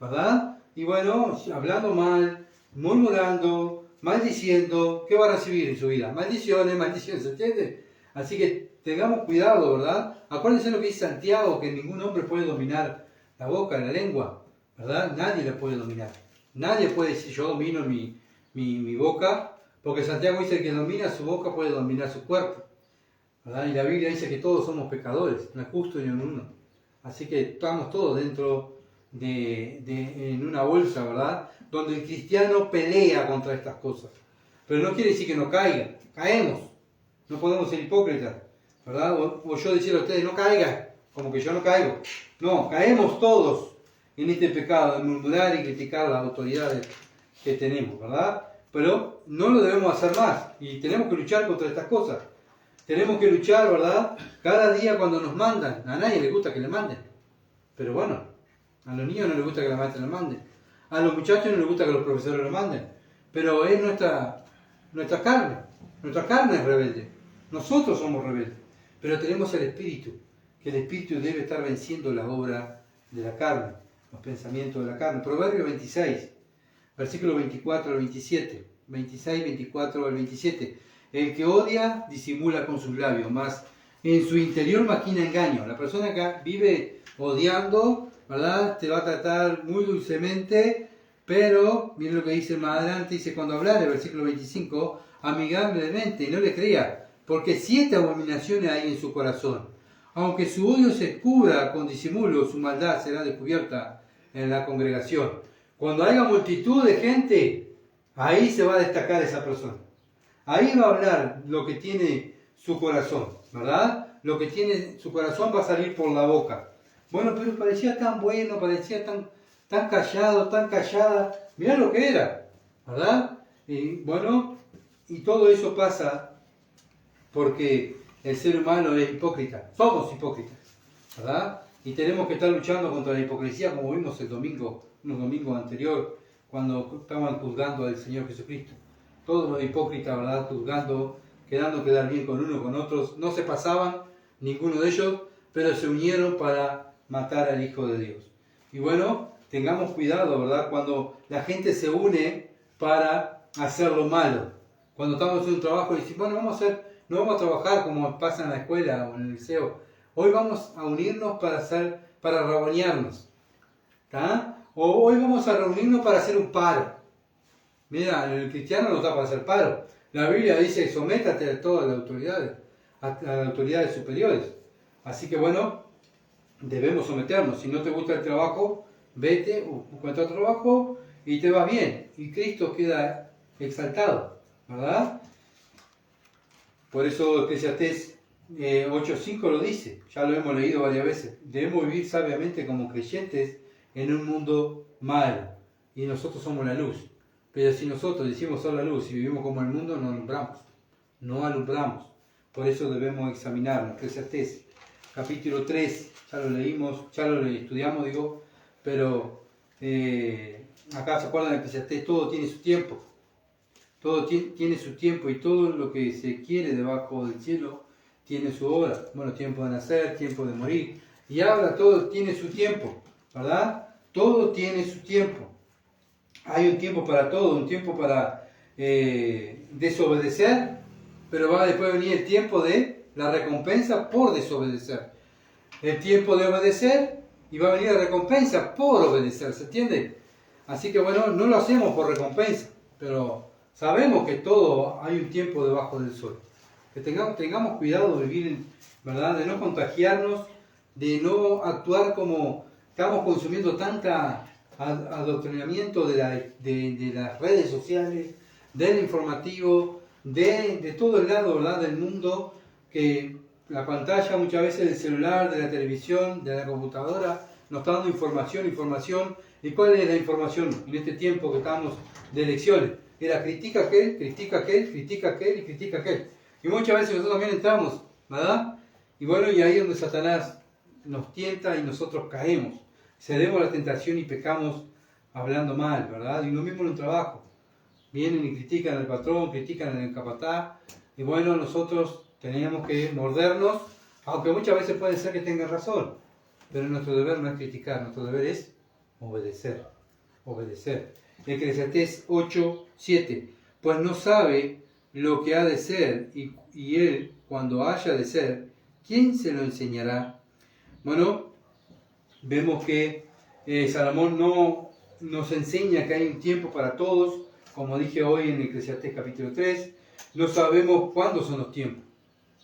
¿verdad? Y bueno, hablando mal, murmurando, maldiciendo, ¿qué va a recibir en su vida? Maldiciones, ¿se entiende? Así que tengamos cuidado, ¿verdad? Acuérdense lo que dice Santiago, que ningún hombre puede dominar la boca, la lengua, ¿verdad? Nadie la puede dominar. Nadie puede decir, yo domino mi boca, porque Santiago dice que el que domina su boca puede dominar su cuerpo, ¿verdad? Y la Biblia dice que todos somos pecadores, no es justo ni en uno. Así que estamos todos dentro en una bolsa, ¿verdad? Donde el cristiano pelea contra estas cosas. Pero no quiere decir que no caiga, caemos. No podemos ser hipócritas, ¿verdad? O yo decirle a ustedes, no caigan, como que yo no caigo. No, caemos todos en este pecado de murmurar y criticar las autoridades que tenemos, ¿verdad? Pero no lo debemos hacer más y tenemos que luchar contra estas cosas. Tenemos que luchar, ¿verdad? Cada día cuando nos mandan. A nadie le gusta que le manden. Pero bueno, a los niños no les gusta que la maestra les mande. A los muchachos no les gusta que los profesores les manden. Pero es nuestra carne. Nuestra carne es rebelde. Nosotros somos rebeldes. Pero tenemos el Espíritu. Que el Espíritu debe estar venciendo la obra de la carne. Los pensamientos de la carne. Proverbio 26, versículo 24 al 27. 26, 24 al 27. El que odia disimula con sus labios, mas en su interior maquina engaño. La persona que vive odiando, ¿verdad? Te va a tratar muy dulcemente, pero miren lo que dice más adelante, dice cuando hablar, el versículo 25, amigablemente, no le crea, porque 7 abominaciones hay en su corazón. Aunque su odio se cubra con disimulo, su maldad será descubierta en la congregación. Cuando haya multitud de gente, ahí se va a destacar esa persona. Ahí va a hablar lo que tiene su corazón, ¿verdad? Lo que tiene su corazón va a salir por la boca. Bueno, pero parecía tan bueno, parecía tan callado, tan callada. Mirá lo que era, ¿verdad? Y bueno, y todo eso pasa porque el ser humano es hipócrita. Somos hipócritas, ¿verdad? Y tenemos que estar luchando contra la hipocresía, como vimos unos domingos anteriores, cuando estaban juzgando al Señor Jesucristo. Todos los hipócritas, ¿verdad? Juzgando, quedando quedar bien con uno, con otros, no se pasaban, ninguno de ellos, pero se unieron para matar al Hijo de Dios. Y bueno, tengamos cuidado, ¿verdad? Cuando la gente se une para hacer lo malo. Cuando estamos en un trabajo y decimos, bueno, no vamos a trabajar como pasa en la escuela o en el liceo. Hoy vamos a unirnos para rabonearnos. ¿Tá? O hoy vamos a reunirnos para hacer un paro. Mira, el cristiano no está para hacer paro. La Biblia dice, sométate a todas las autoridades, a las autoridades superiores. Así que bueno, debemos someternos. Si no te gusta el trabajo, vete, encuentra otro trabajo y te va bien. Y Cristo queda exaltado, ¿verdad? Por eso Eclesiastés 8.5 lo dice, ya lo hemos leído varias veces. Debemos vivir sabiamente como creyentes en un mundo malo. Y nosotros somos la luz. Pero si nosotros decimos ser la luz y vivimos como el mundo, no alumbramos. Por eso debemos examinarnos. Eclesiastés capítulo 3, ya lo leímos, ya lo estudiamos, pero acá se acuerdan de Eclesiastés, todo tiene su tiempo. Todo tiene su tiempo y todo lo que se quiere debajo del cielo tiene su hora. Bueno, tiempo de nacer, tiempo de morir. Y ahora todo tiene su tiempo, ¿verdad? Todo tiene su tiempo. Hay un tiempo para todo, un tiempo para desobedecer, pero va después venir el tiempo de la recompensa por desobedecer. El tiempo de obedecer y va a venir la recompensa por obedecer, ¿se entiende? Así que bueno, no lo hacemos por recompensa, pero sabemos que todo hay un tiempo debajo del sol. Que tengamos cuidado de vivir, ¿verdad? De no contagiarnos, de no actuar como estamos consumiendo tanta adoctrinamiento de las redes sociales, del informativo, de todo el lado, ¿verdad? Del mundo, que la pantalla muchas veces del celular, de la televisión, de la computadora, nos está dando información. ¿Y cuál es la información en este tiempo que estamos de elecciones? Era critica aquel y critica aquel. Y muchas veces nosotros también entramos, ¿verdad? Y bueno, y ahí es donde Satanás nos tienta y nosotros caemos. Cedemos a la tentación y pecamos hablando mal, ¿verdad? Y lo mismo en un trabajo. Vienen y critican al patrón, critican al capataz. Y bueno, nosotros teníamos que mordernos, aunque muchas veces puede ser que tengan razón. Pero nuestro deber no es criticar, nuestro deber es obedecer. Eclesiastés 8:7. Pues no sabe lo que ha de ser, y él, cuando haya de ser, ¿quién se lo enseñará? Bueno, vemos que Salomón no nos enseña que hay un tiempo para todos, como dije hoy en Eclesiastés capítulo 3. No sabemos cuándo son los tiempos.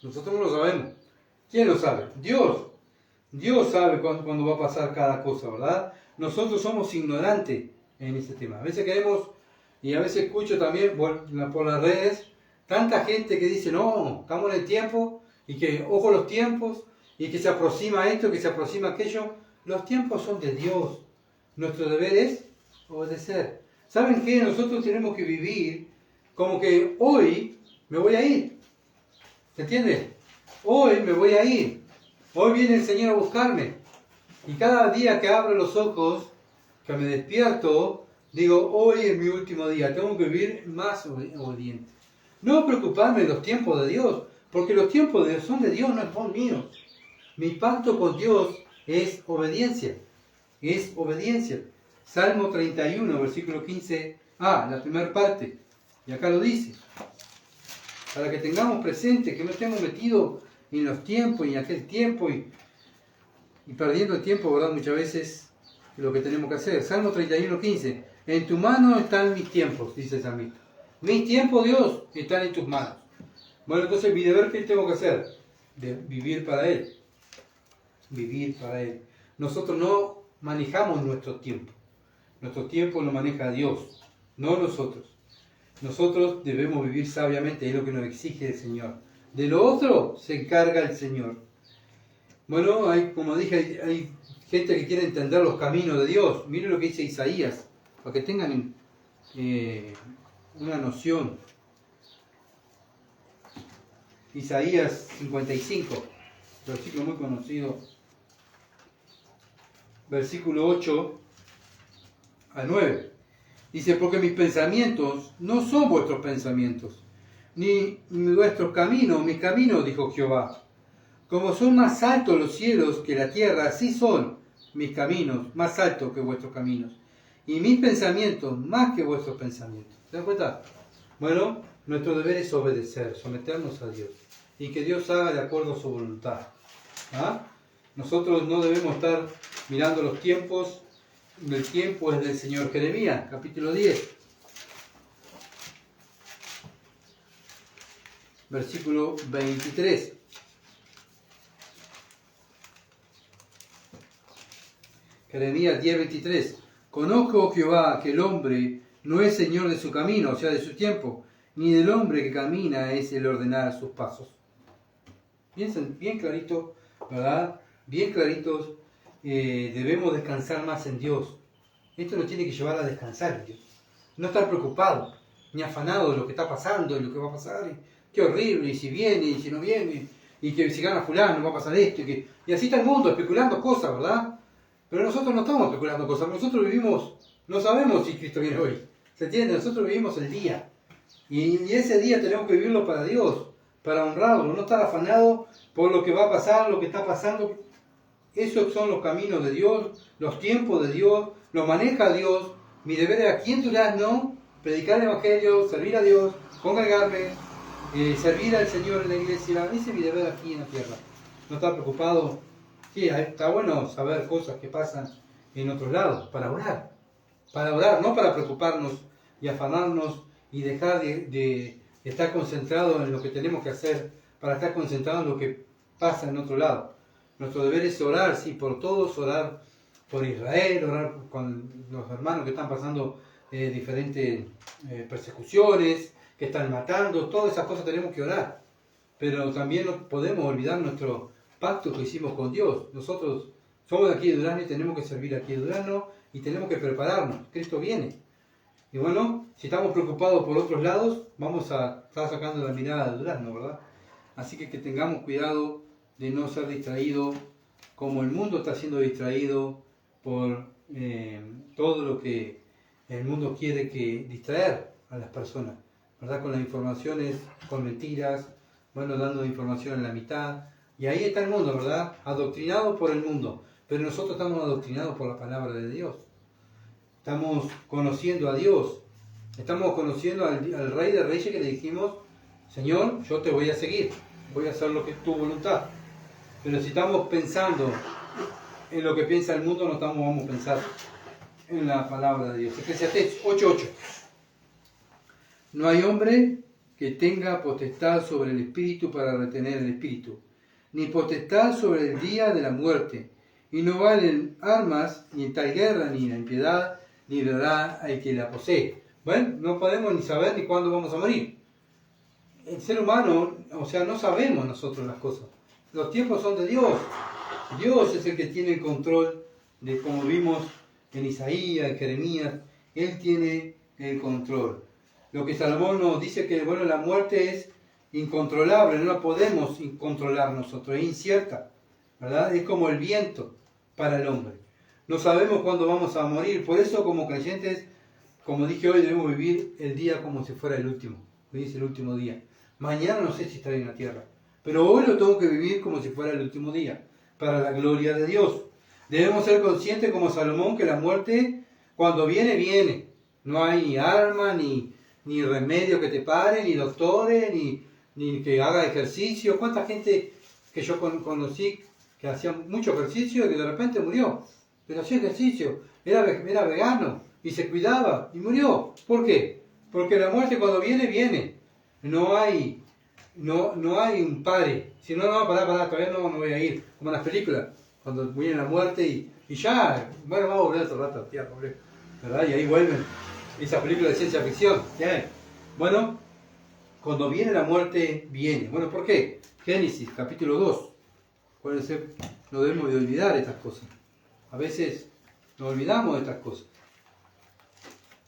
Nosotros no lo sabemos. ¿Quién lo sabe? Dios. Dios sabe cuándo va a pasar cada cosa, ¿verdad? Nosotros somos ignorantes en ese tema. A veces queremos, y a veces escucho también por las redes, tanta gente que dice, no, estamos en el tiempo, y que ojo los tiempos, y que se aproxima esto, que se aproxima aquello. Los tiempos son de Dios. Nuestro deber es obedecer. ¿Saben qué? Nosotros tenemos que vivir como que hoy me voy a ir. ¿Se entiende? Hoy me voy a ir. Hoy viene el Señor a buscarme. Y cada día que abro los ojos, que me despierto, digo, hoy es mi último día. Tengo que vivir más obediente. No preocuparme de los tiempos de Dios, porque los tiempos de Dios son de Dios, no son míos. Mi pacto con Dios es obediencia. Es obediencia. Salmo 31, versículo 15a, la primera parte. Y acá lo dice. Para que tengamos presente que no estemos metidos en los tiempos y en aquel tiempo y perdiendo el tiempo, ¿verdad? Muchas veces lo que tenemos que hacer. Salmo 31, 15. En tu mano están mis tiempos, dice el salmista. Mis tiempos, Dios, están en tus manos. Bueno, entonces mi deber, ¿qué tengo que hacer? De vivir para Él. Vivir para Él. Nosotros no manejamos nuestro tiempo. Nuestro tiempo lo maneja Dios, no nosotros. Nosotros debemos vivir sabiamente, es lo que nos exige el Señor. De lo otro se encarga el Señor. Bueno, como dije, hay gente que quiere entender los caminos de Dios. Miren lo que dice Isaías, para que tengan una noción. Isaías 55, versículo muy conocido. Versículo 8 al 9. Dice, porque mis pensamientos no son vuestros pensamientos, ni vuestros caminos, mis caminos, dijo Jehová. Como son más altos los cielos que la tierra, así son mis caminos, más altos que vuestros caminos, y mis pensamientos más que vuestros pensamientos. ¿Se dan cuenta? Bueno, nuestro deber es obedecer, someternos a Dios, y que Dios haga de acuerdo a su voluntad. ¿Ah? Nosotros no debemos estar mirando los tiempos, el tiempo es del Señor. Jeremías, capítulo 10, versículo 23. Jeremías 10:23. Conozco, oh Jehová, que el hombre no es señor de su camino, o sea, de su tiempo, ni del hombre que camina es el ordenar sus pasos. Bien clarito, ¿verdad? Bien claritos, debemos descansar más en Dios. Esto nos tiene que llevar a descansar en Dios. No estar preocupado, ni afanado de lo que está pasando, y lo que va a pasar, y qué horrible, y si viene, y si no viene, y que si gana fulano va a pasar esto, y así está el mundo, especulando cosas, ¿verdad? Pero nosotros no estamos especulando cosas, nosotros vivimos, no sabemos si Cristo viene hoy, ¿se entiende? Nosotros vivimos el día, y ese día tenemos que vivirlo para Dios, para honrarlo, no estar afanado por lo que va a pasar, lo que está pasando. Esos son los caminos de Dios, los tiempos de Dios, lo maneja Dios. Mi deber es aquí en Durazno predicar el Evangelio, servir a Dios, congregarme, servir al Señor en la iglesia. Ese es mi deber aquí en la tierra. No estar preocupado. Sí, está bueno saber cosas que pasan en otros lados, para orar, no para preocuparnos y afanarnos y dejar de estar concentrados en lo que tenemos que hacer, para estar concentrados en lo que pasa en otro lado. Nuestro deber es orar, sí, por todos, orar por Israel, orar con los hermanos que están pasando diferentes persecuciones, que están matando, todas esas cosas tenemos que orar. Pero también no podemos olvidar nuestro pacto que hicimos con Dios. Nosotros somos de aquí de Durazno y tenemos que servir aquí de Durazno y tenemos que prepararnos. Cristo viene. Y bueno, si estamos preocupados por otros lados, vamos a estar sacando la mirada de Durazno, ¿verdad? Así que tengamos cuidado de no ser distraído como el mundo está siendo distraído por todo lo que el mundo quiere que distraer a las personas, ¿verdad? Con las informaciones, con mentiras, bueno, dando información en la mitad. Y ahí está el mundo, ¿verdad? Adoctrinado por el mundo. Pero nosotros estamos adoctrinados por la palabra de Dios. Estamos conociendo a Dios. Estamos conociendo al Rey de Reyes que le dijimos, Señor, yo te voy a seguir. Voy a hacer lo que es tu voluntad. Pero si estamos pensando en lo que piensa el mundo, no vamos a pensar en la palabra de Dios. Eclesiastés 8:8. No hay hombre que tenga potestad sobre el espíritu para retener el espíritu, ni potestad sobre el día de la muerte. Y no valen armas, ni en tal guerra, ni la impiedad, ni librará al que la posee. Bueno, no podemos ni saber ni cuándo vamos a morir. El ser humano, o sea, no sabemos nosotros las cosas. Los tiempos son de Dios. Dios es el que tiene el control de, como vimos en Isaías, en Jeremías, Él tiene el control. Lo que Salomón nos dice que, bueno, la muerte es incontrolable, no la podemos controlar nosotros, es incierta, ¿verdad? Es como el viento para el hombre. No sabemos cuándo vamos a morir, por eso como creyentes, como dije hoy, debemos vivir el día como si fuera el último. Hoy es el último día. Mañana no sé si estaré en la tierra, pero hoy lo tengo que vivir como si fuera el último día, para la gloria de Dios. Debemos ser conscientes como Salomón que la muerte, cuando viene, viene. No hay ni arma, ni remedio que te pare, ni doctores, ni que haga ejercicio. ¿Cuánta gente que yo conocí que hacía mucho ejercicio y que de repente murió? Pero hacía ejercicio, era vegano y se cuidaba y murió. ¿Por qué? Porque la muerte cuando viene, viene. No hay un pare. Si no, todavía no voy a ir. Como en las películas, cuando viene la muerte y ya, bueno, vamos a volver otro rato a la tierra, ¿verdad? Y ahí vuelven. Esa película de ciencia ficción. ¿Ya? Bueno, cuando viene la muerte, viene. Bueno, ¿por qué? Génesis, capítulo 2. Acuérdense, no debemos de olvidar estas cosas. A veces nos olvidamos de estas cosas.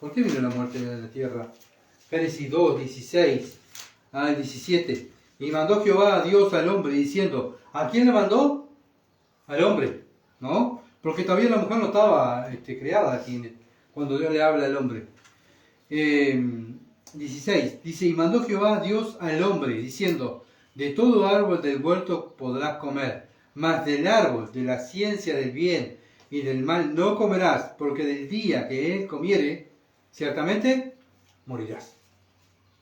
¿Por qué vino la muerte de la tierra? Génesis 2, 16 al 17. Y mandó Jehová a Dios al hombre diciendo, ¿a quién le mandó? Al hombre, ¿no? Porque todavía la mujer no estaba creada aquí cuando Dios le habla al hombre. 16, dice, y mandó Jehová a Dios al hombre diciendo, De todo árbol del huerto podrás comer, mas del árbol de la ciencia del bien y del mal no comerás, porque del día que él comiere, ciertamente morirás.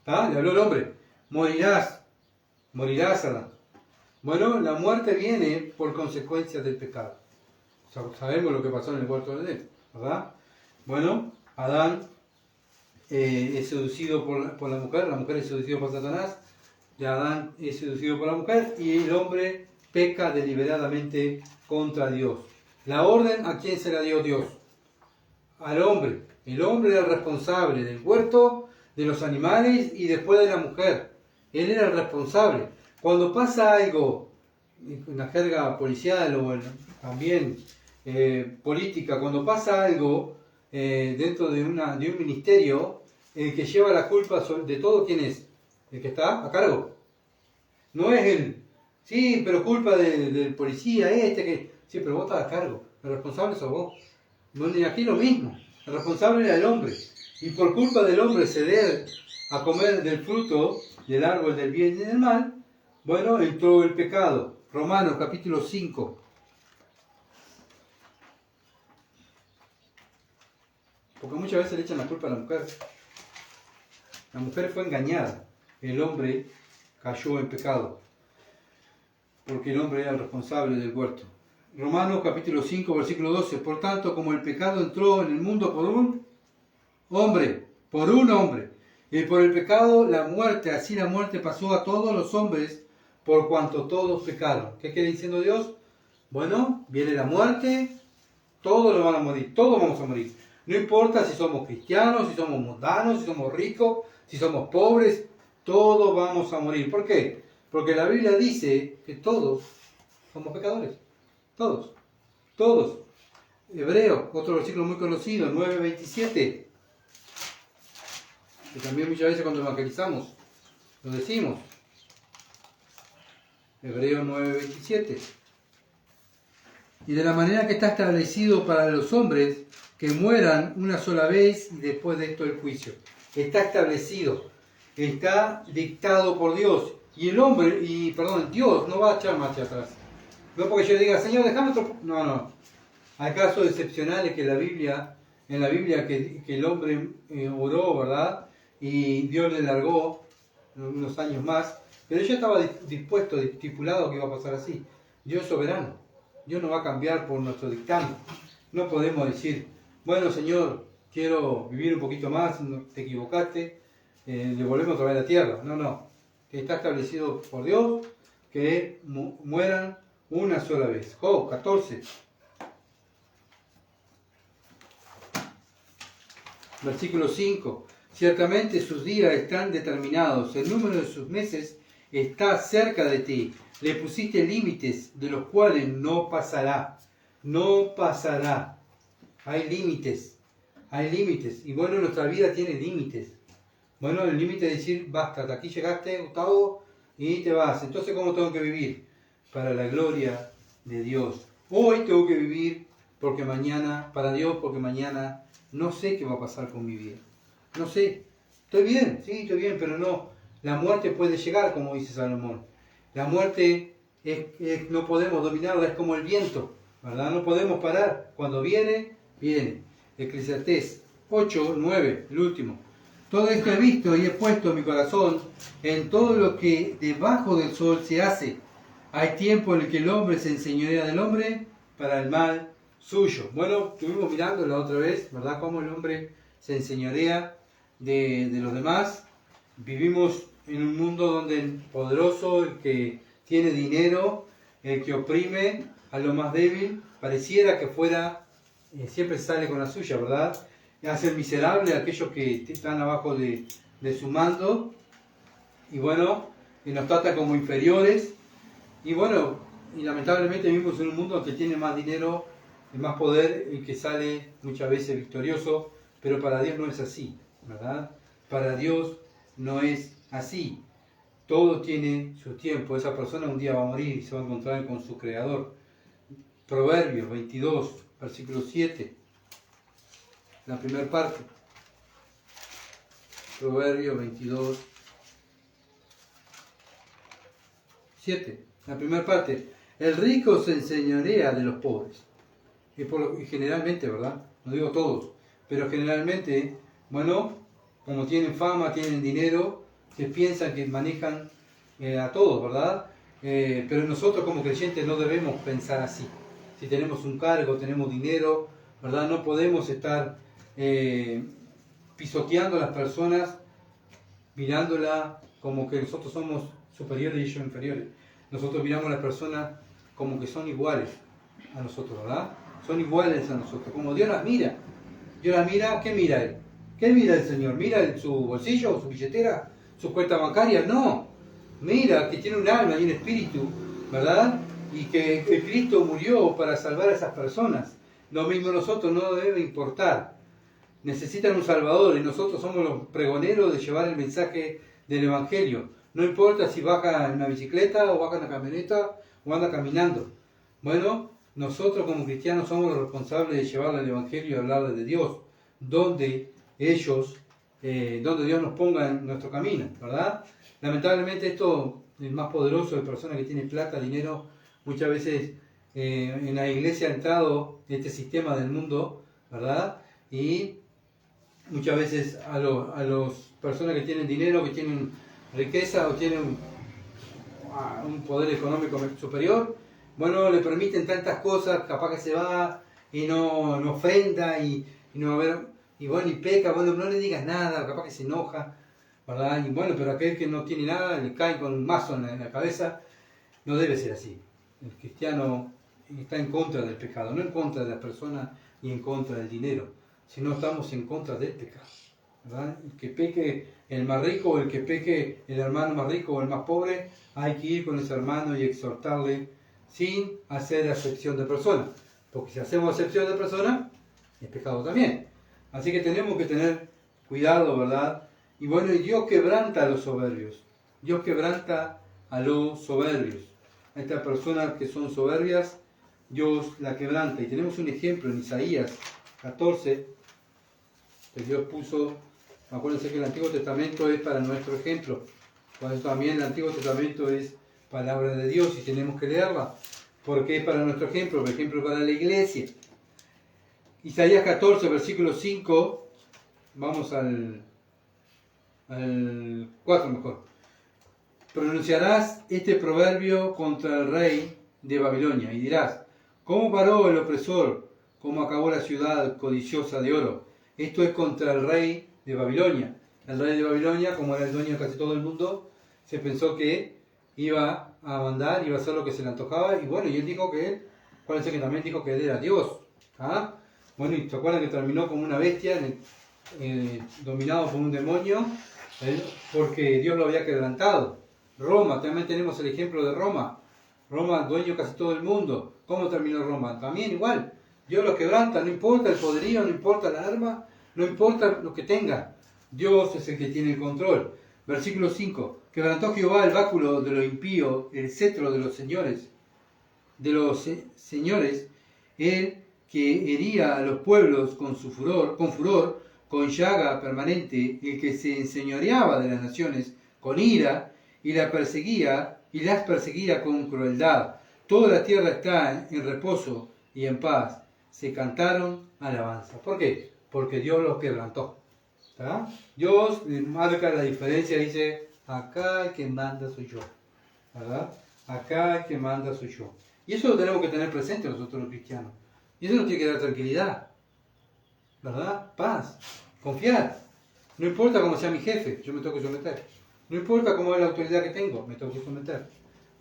¿Ah? Le habló el hombre, morirás, morirás, Adán. Bueno, la muerte viene por consecuencia del pecado. Sabemos lo que pasó en el huerto de Edén, ¿verdad? Bueno, Adán es seducido por la mujer es seducida por Satanás, y Adán es seducido por la mujer y el hombre peca deliberadamente contra Dios. La orden, ¿a quién se la dio Dios? Al hombre. El hombre era el responsable del huerto, de los animales y después de la mujer. Él era el responsable. Cuando pasa algo, en la jerga policial o también política, cuando pasa algo dentro de un ministerio, el que lleva la culpa de todo, ¿quién es? El que está a cargo. No es él. Sí, pero culpa del policía sí, pero vos estás a cargo. El responsable sos vos. Y aquí lo mismo. El responsable era el hombre. Y por culpa del hombre ceder a comer del fruto del árbol del bien y del mal, bueno, entró el pecado. Romanos capítulo 5. Porque muchas veces le echan la culpa a la mujer. La mujer fue engañada. El hombre cayó en pecado. Porque el hombre era el responsable del huerto. Romanos capítulo 5, versículo 12. Por tanto, como el pecado entró en el mundo por un hombre, y por el pecado la muerte, así la muerte pasó a todos los hombres, por cuanto todos pecaron. ¿Qué quiere diciendo Dios? Bueno, viene la muerte, todos van a morir, todos vamos a morir. No importa si somos cristianos, si somos mundanos, si somos ricos, si somos pobres, todos vamos a morir. ¿Por qué? Porque la Biblia dice que todos somos pecadores. Todos. Todos. Hebreo, otro versículo muy conocido, 9:27. Que también muchas veces cuando evangelizamos lo decimos. Hebreo 9:27. Y de la manera que está establecido para los hombres que mueran una sola vez y después de esto el juicio. Está establecido, está dictado por Dios. Y Dios no va a echar marcha atrás. No porque yo diga, Señor, déjame otro... No. Hay casos excepcionales que en la Biblia que el hombre oró, ¿verdad? Y Dios le largó unos años más. Pero ella estaba dispuesto, estipulado que iba a pasar así. Dios es soberano. Dios no va a cambiar por nuestro dictamen. No podemos decir, bueno, Señor, quiero vivir un poquito más, te equivocaste, le volvemos otra vez a la tierra. No. Está establecido por Dios que mueran una sola vez. Job 14. Versículo 5. Ciertamente sus días están determinados, el número de sus meses está cerca de ti. Le pusiste límites de los cuales no pasará. No pasará. Hay límites. Hay límites. Y bueno, nuestra vida tiene límites. Bueno, el límite es decir, basta, hasta aquí llegaste, Gustavo, y te vas. Entonces, ¿cómo tengo que vivir? Para la gloria de Dios. Hoy tengo que vivir para Dios, porque mañana no sé qué va a pasar con mi vida. No sé. Estoy bien, pero no. La muerte puede llegar, como dice Salomón. La muerte no podemos dominarla, es como el viento, ¿verdad? No podemos parar. Cuando viene, viene. Eclesiastés 8, 9, el último. Todo esto he visto y he puesto mi corazón en todo lo que debajo del sol se hace. Hay tiempo en el que el hombre se enseñorea del hombre para el mal suyo. Bueno, estuvimos mirando la otra vez, ¿verdad? Cómo el hombre se enseñorea de los demás. Vivimos en un mundo donde el poderoso, el que tiene dinero, el que oprime a lo más débil, pareciera que fuera, siempre sale con la suya, ¿verdad? Hace el miserable a aquellos que están abajo de su mando, y bueno, y nos trata como inferiores, y bueno, y lamentablemente vivimos en un mundo que tiene más dinero, más poder, y que sale muchas veces victorioso, pero para Dios no es así, ¿verdad? Para Dios no es así. Todo tiene su tiempo. Esa persona un día va a morir y se va a encontrar con su Creador. Proverbios 22, versículo 7. La primera parte. Proverbios 22. 7, la primera parte. El rico se enseñorea de los pobres. Y generalmente, ¿verdad? No digo todos, pero generalmente, bueno, como tienen fama, tienen dinero, se piensan que manejan a todos, ¿verdad? Pero nosotros como creyentes no debemos pensar así. Si tenemos un cargo, tenemos dinero, ¿verdad? No podemos estar pisoteando a las personas, mirándola como que nosotros somos superiores y ellos inferiores. Nosotros miramos a las personas como que son iguales a nosotros, ¿verdad? Son iguales a nosotros, como Dios las mira. Dios las mira, ¿qué mira Él? ¿Qué mira el Señor? ¿Mira su bolsillo, su billetera, su cuenta bancaria? No. Mira que tiene un alma y un espíritu, ¿verdad? Y que Cristo murió para salvar a esas personas. Lo mismo nosotros, no debe importar. Necesitan un Salvador y nosotros somos los pregoneros de llevar el mensaje del Evangelio. No importa si baja en una bicicleta o baja en una camioneta o anda caminando. Bueno, nosotros como cristianos somos los responsables de llevarle el Evangelio y hablarle de Dios, donde Dios nos ponga en nuestro camino, ¿verdad? Lamentablemente esto, el más poderoso de personas que tienen plata, dinero, muchas veces en la iglesia ha entrado este sistema del mundo, ¿verdad? Y muchas veces a las personas que tienen dinero, que tienen riqueza o tienen un poder económico superior, bueno, le permiten tantas cosas, capaz que se va y no ofrenda y no a ver, y bueno, y peca, bueno, no le digas nada, capaz que se enoja, ¿verdad? Y bueno, pero aquel que no tiene nada, le cae con un mazo en la cabeza, no debe ser así. El cristiano está en contra del pecado, no en contra de la persona y en contra del dinero, sino estamos en contra del pecado, ¿verdad? El que peque el más rico o el que peque el hermano más rico o el más pobre, hay que ir con ese hermano y exhortarle sin hacer acepción de persona, porque si hacemos acepción de persona, es pecado también. Así que tenemos que tener cuidado, ¿verdad? Y bueno, y Dios quebranta a los soberbios. Dios quebranta a los soberbios. A estas personas que son soberbias, Dios la quebranta. Y tenemos un ejemplo en Isaías 14, que Dios puso. Acuérdense que el Antiguo Testamento es para nuestro ejemplo. Por eso también el Antiguo Testamento es palabra de Dios y tenemos que leerla. Porque es para nuestro ejemplo, por ejemplo, para la iglesia. Isaías 14, versículo 5, vamos al 4 mejor. Pronunciarás este proverbio contra el rey de Babilonia y dirás, ¿cómo paró el opresor? ¿Cómo acabó la ciudad codiciosa de oro? Esto es contra el rey de Babilonia. El rey de Babilonia, como era el dueño de casi todo el mundo, se pensó que iba a mandar, iba a hacer lo que se le antojaba, y bueno, y él dijo que acuérdense que también dijo que él era Dios. ¿Ah? Bueno, y se acuerdan que terminó como una bestia, dominado por un demonio, porque Dios lo había quebrantado. Roma, también tenemos el ejemplo de Roma. Roma, dueño de casi todo el mundo. ¿Cómo terminó Roma? También igual. Dios lo quebranta, no importa el poderío, no importa la arma, no importa lo que tenga. Dios es el que tiene el control. Versículo 5. Quebrantó Jehová el báculo de los impíos, el cetro de los señores. Él que hería a los pueblos con furor, con llaga permanente, el que se enseñoreaba de las naciones con ira, y las perseguía con crueldad. Toda la tierra está en reposo y en paz. Se cantaron alabanza. ¿Por qué? Porque Dios los quebrantó. ¿Tá? Dios marca la diferencia, dice, acá el que manda soy yo. ¿Verdad? Acá el que manda soy yo. Y eso lo tenemos que tener presente nosotros los cristianos. Y eso nos tiene que dar tranquilidad. ¿Verdad? Paz. Confiar. No importa cómo sea mi jefe, yo me tengo que someter. No importa cómo es la autoridad que tengo, me tengo que someter.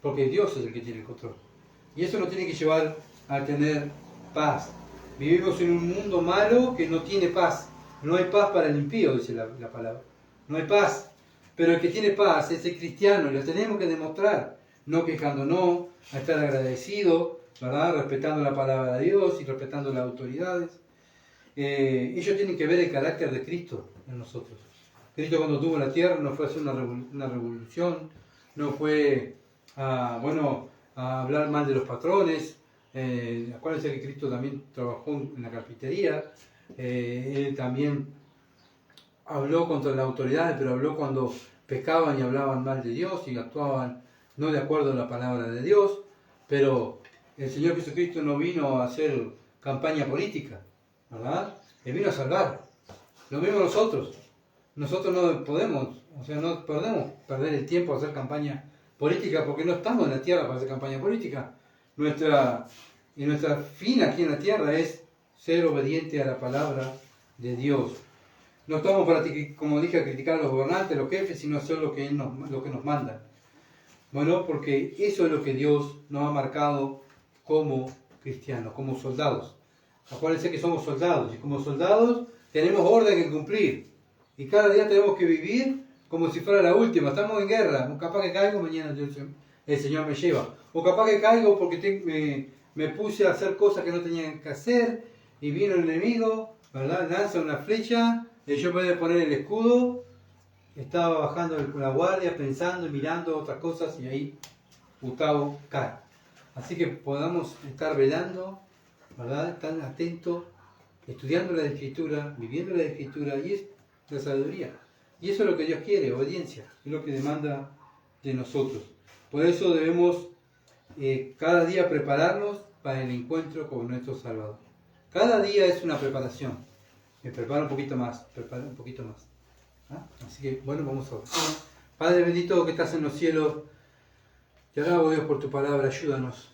Porque Dios es el que tiene el control. Y eso nos tiene que llevar a tener paz. Vivimos en un mundo malo que no tiene paz. No hay paz para el impío, dice la palabra. No hay paz. Pero el que tiene paz es el cristiano y lo tenemos que demostrar. No quejándonos, a estar agradecido, ¿verdad? Respetando la palabra de Dios y respetando las autoridades. Ellos tienen que ver el carácter de Cristo en nosotros. Cristo cuando tuvo la tierra no fue a hacer una revolución, no fue a hablar mal de los patrones. Acuérdense que Cristo también trabajó en la carpintería. Él también habló contra las autoridades, pero habló cuando pecaban y hablaban mal de Dios y actuaban no de acuerdo a la palabra de Dios, pero el Señor Jesucristo no vino a hacer campaña política, ¿verdad? Él vino a salvar. Lo mismo nosotros. Nosotros no podemos perder el tiempo a hacer campaña política porque no estamos en la tierra para hacer campaña política. Nuestra fin aquí en la tierra es ser obediente a la palabra de Dios. No estamos para, como dije, a criticar a los gobernantes, los jefes, sino hacer lo que nos manda. Bueno, porque eso es lo que Dios nos ha marcado como cristianos, como soldados. Acuérdense que somos soldados y como soldados tenemos orden que cumplir. Y cada día tenemos que vivir como si fuera la última. Estamos en guerra. Capaz que caigo, mañana el Señor me lleva. O capaz que caigo porque me puse a hacer cosas que no tenía que hacer y vino el enemigo, ¿verdad? Lanza una flecha y yo en vez de poner el escudo estaba bajando la guardia, pensando y mirando otras cosas y ahí Gustavo cae. Así que podamos estar velando, ¿verdad? Estar atentos, estudiando la Escritura, viviendo la Escritura, y es la sabiduría. Y eso es lo que Dios quiere, obediencia, es lo que demanda de nosotros. Por eso debemos cada día prepararnos para el encuentro con nuestro Salvador. Cada día es una preparación. Me preparo un poquito más, ¿Ah? Así que, bueno, vamos a ver. Padre bendito que estás en los cielos, te alabo, Dios, por tu palabra, ayúdanos.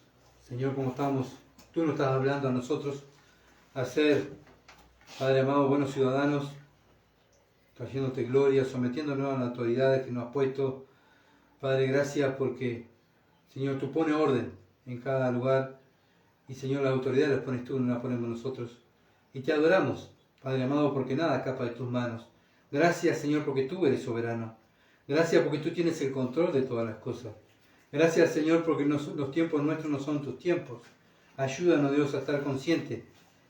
Señor, como estamos, tú nos estás hablando a nosotros, a ser, Padre amado, buenos ciudadanos, trayéndote gloria, sometiéndonos a las autoridades que nos has puesto. Padre, gracias porque, Señor, tú pones orden en cada lugar y, Señor, las autoridades las pones tú, no las ponemos nosotros. Y te adoramos, Padre amado, porque nada escapa de tus manos. Gracias, Señor, porque tú eres soberano. Gracias porque tú tienes el control de todas las cosas. Gracias, Señor, porque los tiempos nuestros no son tus tiempos. Ayúdanos, Dios, a estar conscientes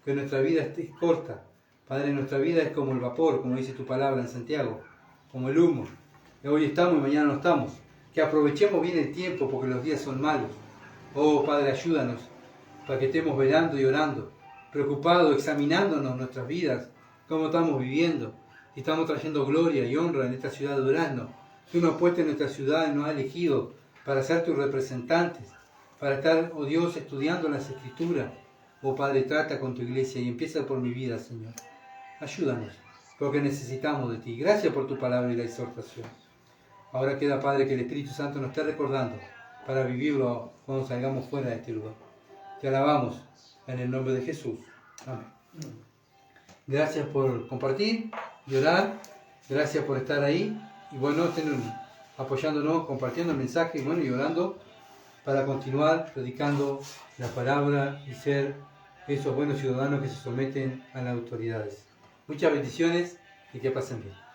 que nuestra vida es corta. Padre, nuestra vida es como el vapor, como dice tu palabra en Santiago, como el humo. Que hoy estamos y mañana no estamos. Que aprovechemos bien el tiempo porque los días son malos. Oh, Padre, ayúdanos para que estemos velando y orando, preocupados, examinándonos nuestras vidas, cómo estamos viviendo, si estamos trayendo gloria y honra en esta ciudad de Durazno. Tú nos has puesto en nuestra ciudad y nos has elegido para ser tus representantes, para estar, oh Dios, estudiando las Escrituras. Oh Padre, trata con tu iglesia y empieza por mi vida, Señor. Ayúdanos, porque necesitamos de ti. Gracias por tu palabra y la exhortación. Ahora queda, Padre, que el Espíritu Santo nos esté recordando para vivirlo cuando salgamos fuera de este lugar. Te alabamos en el nombre de Jesús. Amén. Gracias por compartir y orar. Gracias por estar ahí. Y bueno, estén apoyándonos, compartiendo el mensaje y bueno, y orando para continuar predicando la palabra y ser esos buenos ciudadanos que se someten a las autoridades. Muchas bendiciones y que pasen bien.